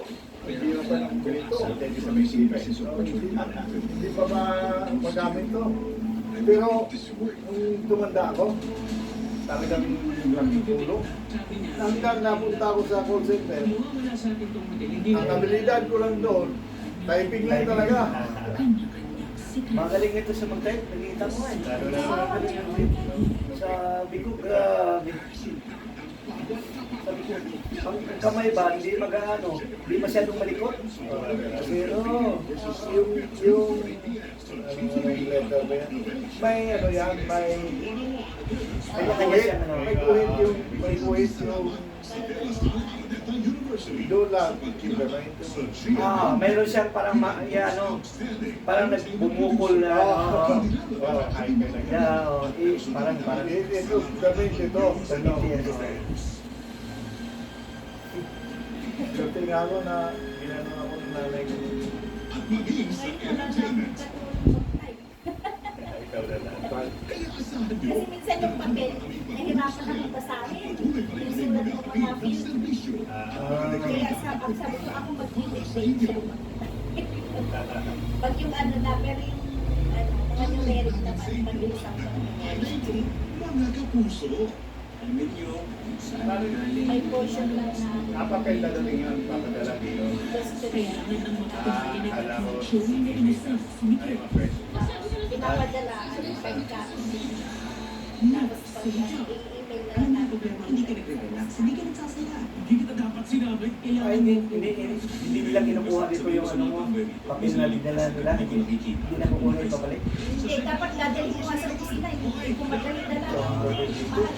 Hindi na pa ng ganito. Hindi sa may sipa eh. Hindi pa magamit to. Pero nung tumanda ako, talagang laking tulong. Hanggang napunta ako sa call center, Mawawala sa atin itong utility. ang abilidad ko lang doon, typing lang talaga. Magaling ito sa mag-type, nakita ko nga eh. Lalo na Sa Bigo, grabe. Sabi ko, ang kamay ba, hindi mag-ano, hindi masyadong malikot. Pero, yung Letter ba yan? may ano yan, may May guhit yung doon lang, iba ba ito? mayroon siyang parang, parang nagbumukol na, wow, high ka na. parang, Ito, damit ito. Ano? Yung tingalo na ginano ako ng nanay ko. Ngayon wala na katulong mag-type. Ikaw na lang. Kasi minsan yung papel, nahirapan akong basahin. Yung sulat ko mga film. Kaya ang sabi ko ako mag-dictate siya. Pag yung ano na, pero yung mga numeric naman, mabilis ang numeric. Mga kapuso, alam niyo, sana galing. May portion lang na Napapel na dating yun, papadala dito. history. Kala ko, ay ma-fresh. Pinapadala, pen copy. Tapos pag i-email na lang natin. Hindi ka nagre-relax, hindi ka nagsasaya. Hindi kita dapat sinabi, kailangan Ay, hindi nila kinukuha dito yung ano mo, papel na dinala nila, hindi na kukuha yung pabalik. Hindi, dapat dadalhin mo nga sa opisina. Hindi ko madali dala. Mahal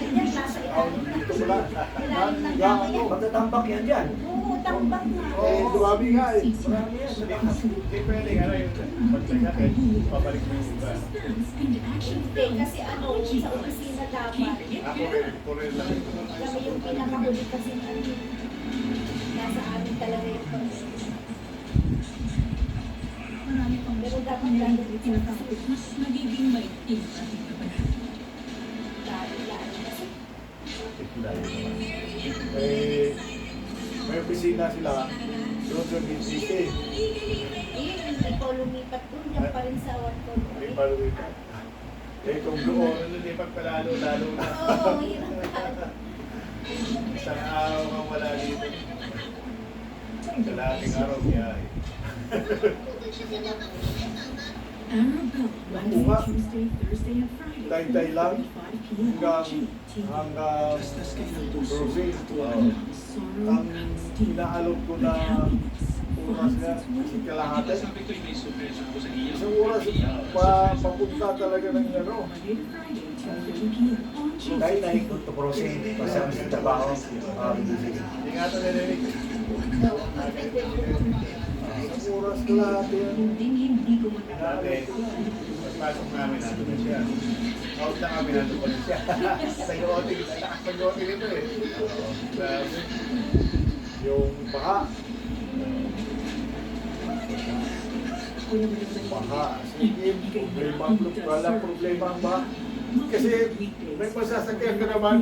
yan, nasa ilalim na. Ito pala. Ilalim ng dama yan. Magtatambak yan dyan. Oo, tambak na. Dumami nga eh. Marami yan. Hindi pwede ano yung pag-check pabalik mo yung iba. Hindi, kasi ano, sa opisina dapat. Ako rin, kurin lang ito. Kami yung pinakahuli kasi ano, nasa amin talaga yung pero dapat dadalhin tinatapos. Mas nagiging maigting ang ating labanan. Lalo kasi. May opisina sila doon sa BCK. Ikaw lumipat doon, yan pa rin sa May 143. paluwi pa. Kung doon, Ano di pagpalalo, lalo na. Oo, hirap ka. Isang araw kang wala dito. Sa lating araw biyahe. Arabelle, Ako nga. Wednesday, Tuesday, Thursday, and Friday. Tay-tay lang 5 p.m. hanggang Rosing. Sorrow, Ang inaalok ko na oras nga, kalahati. Sabi ko, may surpresa ako sa iyo. Isang oras, papunta talaga ng ano. Monday to Friday, 2:30 p.m. on Tuesday. Dahil nahigod to crossing, kasama sa trabaho. Hindi nga ito narinig. Isang oras kalahati yan. Hindi ko Dati, pagpasok namin, nandun na siya. Out na kami, nandun pa rin siya. Nag-outing, lakas nag-outing ito eh. Grabe. Yung baha. Baha. Sige, problema ang baha. Kasi may pasasakyan ka naman.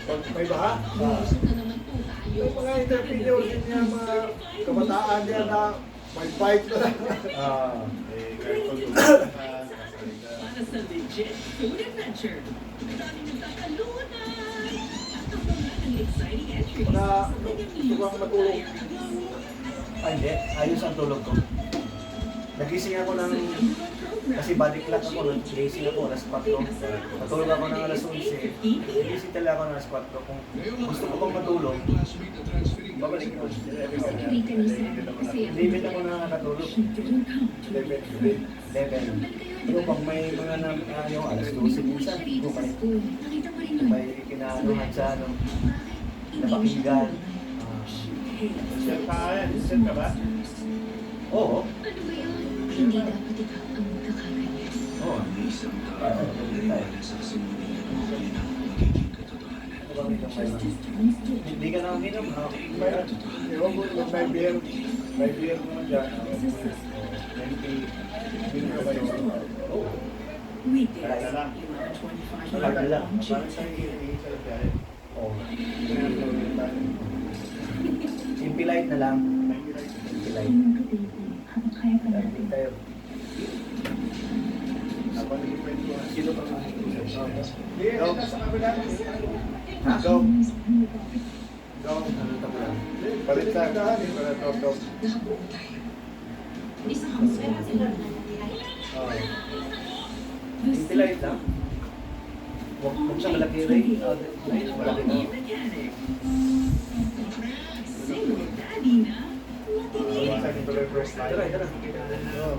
Pag may baha. Gusto na naman po tayo. Yung mga entrepreneur din niya, mga kabataan niya na may fight na lang. Eh, kahit pag-ulit na Para sa legit food adventure. Madami nagtatalunay. At abangan ang exciting entries. Mga sa Mega gusto kang Meals matulog. Ay, hindi. Ayos ang tulog ko. Nagising ako ng, kasi body clock ako, nagising ako alas 4. Matulog ako ng alas 11. Nagising talaga ako ng alas 4. Kung gusto ko bang matulog, babalik ko. Limit ako na nakatulog. Level. Pero pag may mga yung alas 12 minsan, may kinaanuhan sa ano, napakinggan. Sir pa yan, sir ka ba? Oo. Ano ba yun? Hindi dapat ikaw ang magkakaganyan. Oo. May isang tao na naniwala sa kasalukuyan ng magiging katotohanan. Hindi ka na uminom. May, ewan ko, may beer naman dyan. Bili ka ba yun? Oo. Weekdays, Talaga lang. 11:25 Talaga lang. on Parang GMA. tayo hinihingi sa labihan. Oo. Impilite na lang. Impilite. Hindi tayo. Habang nagkikwentuhan. Sino pa nga? Hindi, nasa kabila. Ha? Go. Go. Ano ito ko lang? Palit sa dahan eh, para top-top. Impilite lang. Huwag siya malaki rin. Malaki na. Sa akin tuloy first line. Tara, tara. Oh.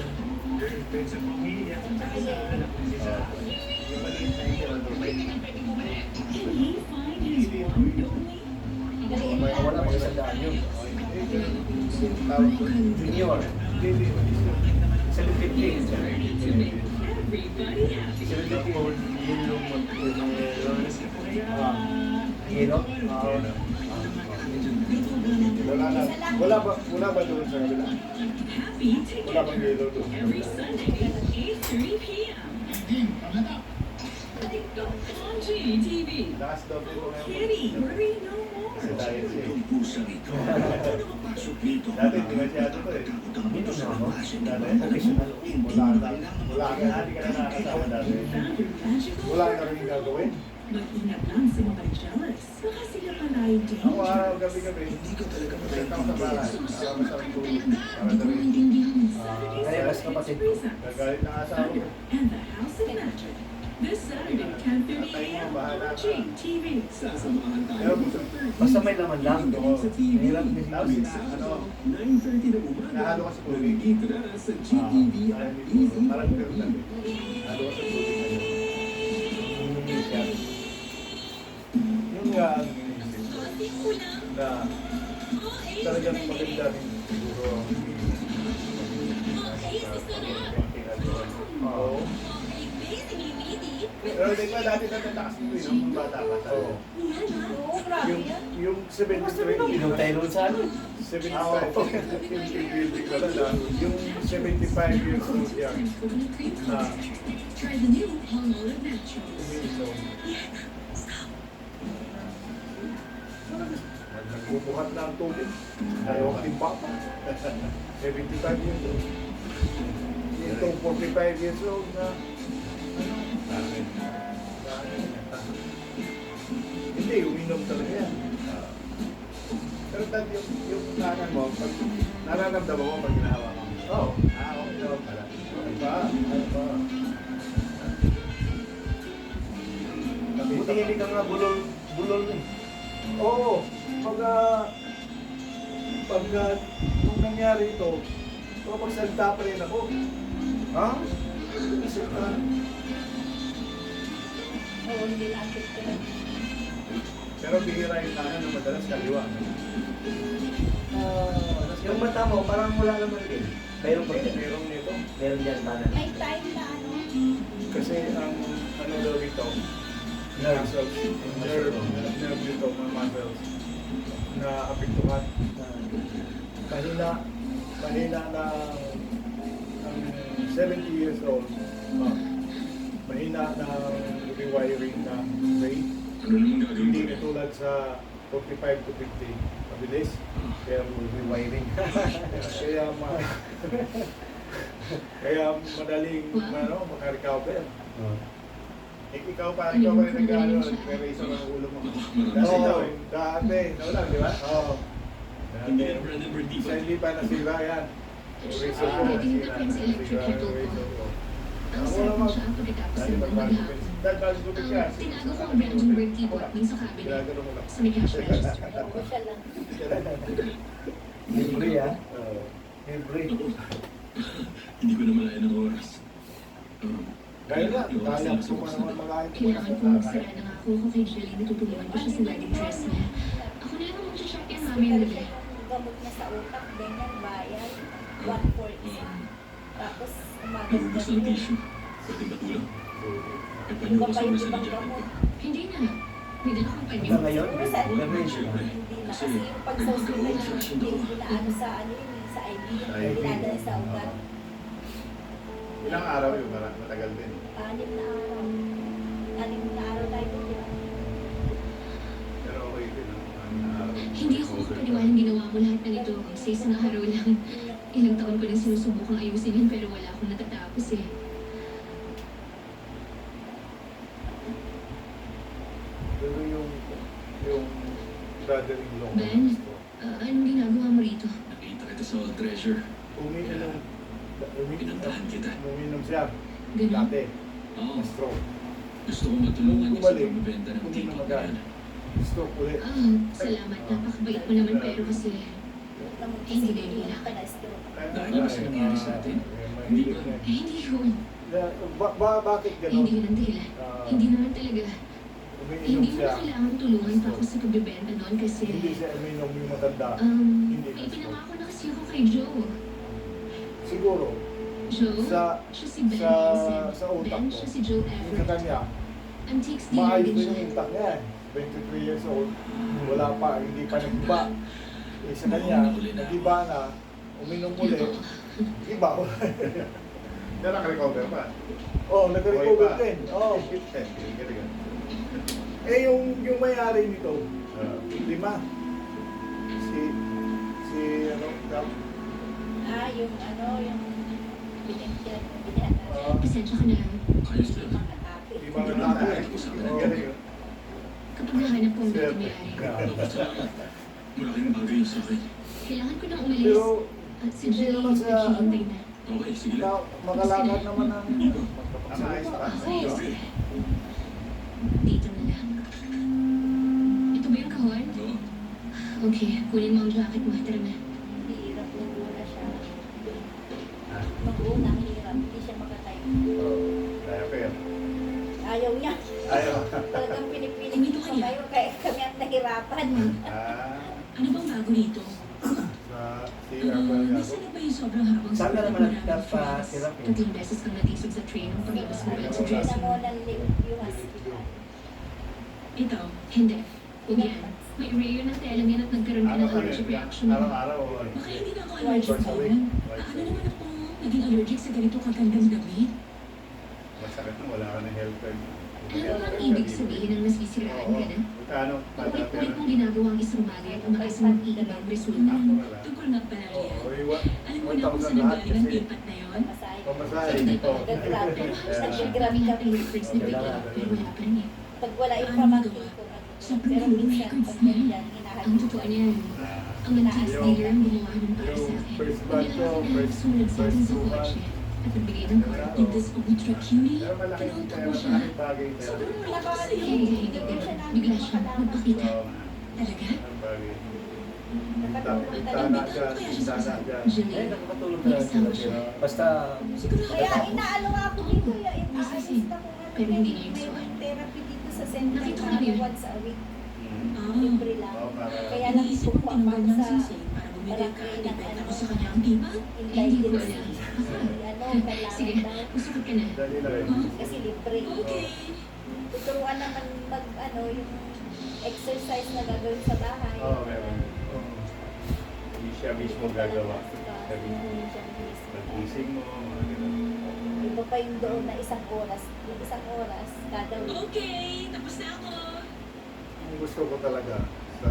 Wala pang isang daan yun. Tawag ko. Junior. Hindi. 750. Everybody happy. 750. Hero? Wala ba doon sa kabila? Happy Wala bang together. yellow doon? Every Sunday at 8:30 p.m. on GTV. Last double ko ngayon. Kitty, worry no more. Kasi tayo siya eh. Ang pusa rito. Kung nakapasok dito, Dati hindi masyado to eh. takot ang Dito na ako. Dati. Occasional. Wala ka na nakakasama dati. Wala ka rin gagawin. Mag-ingat lang sa mga jealous. Baka sila pala ay Ako dangerous. araw gabi-gabi. Hindi ko talaga matay ako sa bahay. Para masarap tulog. Para Hindi ko dali. maintindihan. Kaya mas kapatid ko. Nagalit ng asawa ko. And the House of Magic. This Saturday, 10:30 a.m. on GTV. Sasamahan tayo Pero sa Basta may laman lang. sa TV. Mahirap kasi. Tapos ano, 9:30 na umaga. nahalo ka sa tubig. Dito na sa GTV at Easy. Parang ganun lang. Nahalo ka sa tubig. Yung nga ang iniisip na talagang maganda rin siguro Oo. Pero di ba dati natatakas mo yun nung bata ka sa Oo. Oo, grabe yan. yung 73 Inom tayo nun sa ano? 75 yung building ko na yung 75 years old yan na Try the new Palmolive Naturals. umiinom. Nagbubuhat na ang tubig. Ayaw ang timba pa. 75 years old. Itong 45 years old na hindi, uminom talaga yan. Pero dahil yung kanan mo, pag nararamdaman mo pag ginahawa ka. Oo. Okay naman pala. Ano ba? Buti hindi ka nga bulol eh. Oo. Pagka nung nangyari ito, pagsalita pa rin ako. Ha? Pagsalita. Oo, hindi natin ko lang. Pero bihira yung kanan na madalas kaliwa. Yung mata mo, parang wala naman din. Mayroon pa din. Merong nito. Meron dyan tanan. May time na ano, Kasi ang ano daw dito, muscles, nerve dito, mga muscles, na apektuhan. Kanina na ang 70 years old, mahina na rewiring ng brain. Ano nang gagawin Hindi ko? tulad sa 45 to 50, mabilis. Kaya Rewiring. kaya madaling makarecover. Ikaw pa rin nag-ano, nag-raise ang ulo mo. Dati, nawala, di ba? Oo. Hindi na Brandon Bertico. Sa hindi pa nasira yan. Raise ko, nasira yung razor ko. Ang sarap mo siya pagkatapos ng buwan maghapon. Dahil bago ko siya. Tinago ko ang Brandon Bertico at min sa cabinet. Ginagano mo lang. Sa may cash register. oo, siya lang. Libre ah. Libre. Hindi ko na malayan ang oras. Kaya nga, kaya ko pa naman malayo. Kailangan kong magsara ng ako ko kay Jelly na tutulungan ko siya sa wedding dress niya. Ako na lang ang mag-check yan namin Sabi nila. siya ng gamot niya sa utak, ganyan, bayan, 1 for isa. Tapos, Naubos umagat ng tissue. Pwedeng patulong. May Iba panyo ko pa sa yung mesa ibang ng jacket gamot. ko. Hindi na. May dala kang panyo. Hanggang ngayon, Siguro sa meron siya. Siyempre. Hindi na. Kasi, Kasi yung pag sa hospital hindi ginaano sa ano yun, sa IV, IV. dinadala sa ugat. Ilang araw yun, matagal din. 6 na araw. 6 na araw tayo dito. Pero okay din. Araw. Hindi ako makapaniwalang ginawa mo lahat na ito. Sa isang araw lang. Ilang taon ko nang sinusubukang ayusin yun pero wala akong natatapos eh. Pero yung brother-in-law ko Ben? gusto. Anong ginagawa mo rito? nakita kita sa Old Treasure. Umiinom siya. Ganun? Dati. Oo. Na-stroke. Gusto ko matulungan niya sa Bumalik. pagbibenta ng Uminom ticket agad. na yan. Stroke ulit. Salamat. Napakabait mo naman pero kasi hindi na nila. Dahil lang sa nangyari sa atin. Hindi ba? Hindi yun. Bakit gano'n? Hindi yun ang dahilan. Hindi naman talaga. Umiinom Hindi mo siya. na kailangan tulungan pa ako sa pagbibenta noon kasi Hindi siya umiinom yung matanda. may pinangako na kasi ako kay Joe. Siguro, Joe? Sa- Siya si Ben sa Vincent. utak Ben, ko. siya si Joe sa Everett. kanya, Antiques dealer maayos din din siya. yung utak niya. 23 years old, wala pa, hindi pa nag-iba. Eh, sa kanya, nag-iba na, uminom ulit, iba. Pero naka-recover pa. Nag-recover din. Galing. Eh, yung may-ari nito, Ah. 5. Si ano, Dam? Yung binigyan. Pasensya ka na. Ayos na. Lima na natin. Galing. Kapag nahanap ko ang dati may-ari. Dapat salamat. Malaking bagay yun sa akin. Kailangan ko nang umalis. Pero, At si hindi Jay, naman siya, naghihintay na. Okay, sige lang. makalakad naman ang Maayos pa. Okay. Dito na lang. Ito ba yung kahon? Oo. Okay, kunin mo ang jacket mo. Tara na. Hirap nung una siya. Nung una, hirap. Hindi siya makatayo. Diaper. Ayaw niya. Ayaw. Talagang pinipilit ko kayo. Kaya kami ang nahirapan. Ano bang bago dito? Sa CR pa nga. Minsan na ba yung sobrang habang Saan ka naman maraming nagpa-therapy? friends? 3 beses kang natisog sa train ng pag-ibas mo lang sa Hindi dressing na mo room. ng yung hospital. Ito, hindi. Huwag yan. May rare na telang yan at nagkaroon ka ng allergic reaction. Araw-araw. Baka hindi na ako allergic sa yan. Paano naman ako naging allergic sa ganito kagandang damit? Masakit na, wala ka ng health card. Ano ba ang ibig sabihin ng nasisiraan ka na? Magkano? Paulit-ulit mong ginagawa ang isang bagay at umakas ng mag-iibang resulta. Tungkol nga pala riyan. Alam mo na kung saan nanggaling ang tipat na yon? Masahe. Pamasahe. Pero Nag-grab. halos Nag-grab natin lahat ng kami. records na bigla, pero wala pa rin eh. Pag wala yung Ano pamangkin magawa? ko. Sobrang Pero gulo ng minsan, records pag niya. nandiyan, Ang hinahanap totoo ko. niyan, ang antiques dealer ang gumawa nun para sa akin. first batch ko, Sumunod sa akin sa kotse at nagbigay ng card. With this ultra cutie, Pero malaking pinunta pero ko siya. malaking bagay sa Sobrang Nakakalimutan. hindi bigla siya nagpakita. Talaga? ang bagay. Nakatulong Bintana talaga. dyan, bintana dyan. Jillian, nakakatulong may kasama siya. Basta, Siguro Kaya inaalo nga ako dito. Aalis na ko nga. Pero hindi na yung May suwan. therapy dito sa center. Nakita ko Parang yun. once a week. Ah, Libre lang. Oo, para Kaya lang iniisip po ko tinanggal ng sa sisi para bumili ka at ibenta ko sa kanya ang tipa. Hindi ko alam. Sige, kailangan daw. usapot ka na. dali na rin. Kasi libre. Okay. Tuturuan naman yung exercise na gagawin sa bahay. Oo, meron. Hindi siya mismo gagawa. Sabi, pag-ising mo, mga ganun. Iba pa yung doon na isang oras. Yung isang oras, kada week. Okay, tapos na ako. Ang gusto ko talaga sa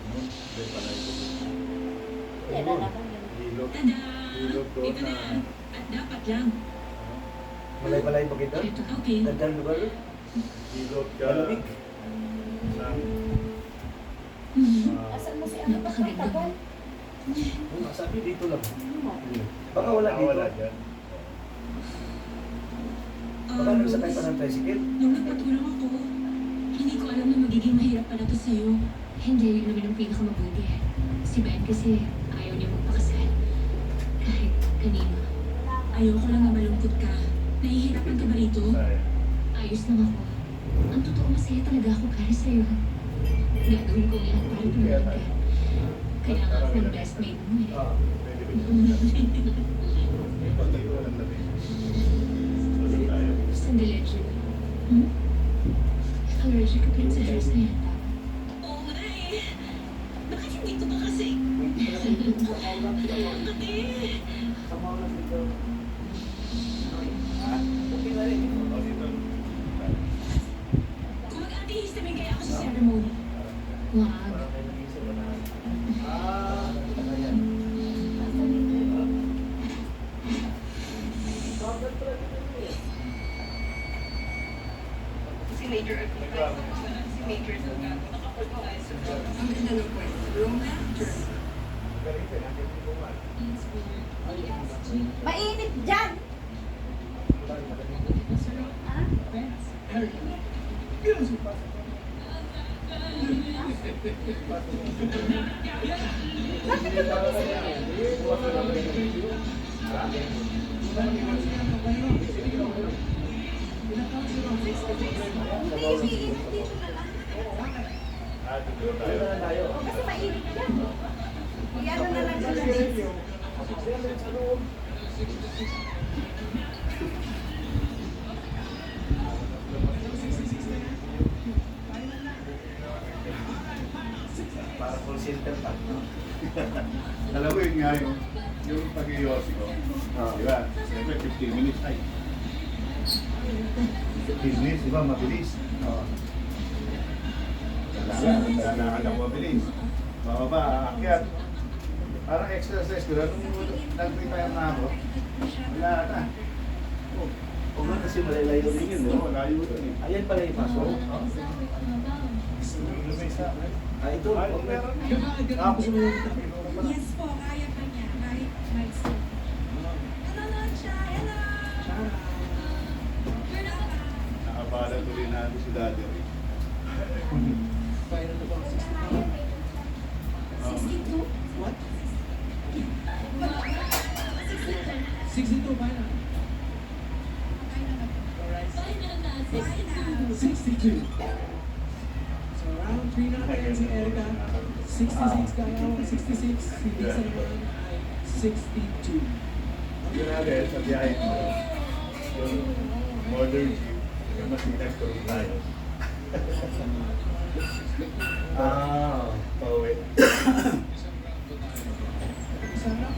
hindi pala ito. Yan na naman yun. Hilot. Tada! Hilot doon Ito na na. At dapat lang. malay-malay pa kita. Ito, okay. Nandang lugar. hilot ka Malamig. ng Asan mo si ano ba ang tagal? Sabi dito lang. Baka wala dito. Wala dyan. Baka nagsakay pa ng tricycle. Nung nagpatulong ako, hindi ko alam na magiging mahirap pala to sa'yo. Hindi, yun naman ang pinakamabuti. Si Ben kasi ayaw niya magpakasal. Kahit kanino. Ayoko lang na malungkot ka. Nahihirapan ka ba rito? Sayang. Ayos lang ako. Ang totoo, masaya talaga ako para sa'yo. Gagawin ko ang lahat para tulungan ka. Kaya nga ako ang best mate mo eh. Pwede ba yun? May pagkayo lang natin. Sandali, Julie. Allergic ka din sa juice na yan. Oo nga eh. Bakit hindi ko ba kasi? Ate! Kung mag-antihistamine kaya ako sa ceremony. Wag. Si Major Agustin. Si Major Delgado. Nakapag-organize sa Ang ganda ng kwento. Romantic. Mainit dyan! Hindi, mainit dito na lang. Kasi mainit dyan. Iyan na lang sila dito. Para call center pa. Alam mo yun nga yung pag-iossi ko. Di ba? Siyempre 15 minutes ay. 15 minutes, di ba? Mabilis. Kailangan ako mabilis. Bababa, aakyat. Parang exercise ko lang. Nung nag-retire na ako, wala na. O nga kasi malalayo din yun, no? Oo, layo doon eh. Ayan pala yung paso. Lumisa. Ito. Ay, meron. Ako sumunod. Yes po, kaya pa niya. Kahit may sleep. Nanonood siya. Hello! Turn up. Nakabala tuloy natin si Daddy Ray. 62? What? 62 ba na? Bye na. 62. So round 3 natin si Erica. 66 ka ako, 66. Si Lisa naman ay 62. Yun natin sa biyahe ko. Yung modern jeep, yung masinas ko rin tayo. Pauwi. Sarap.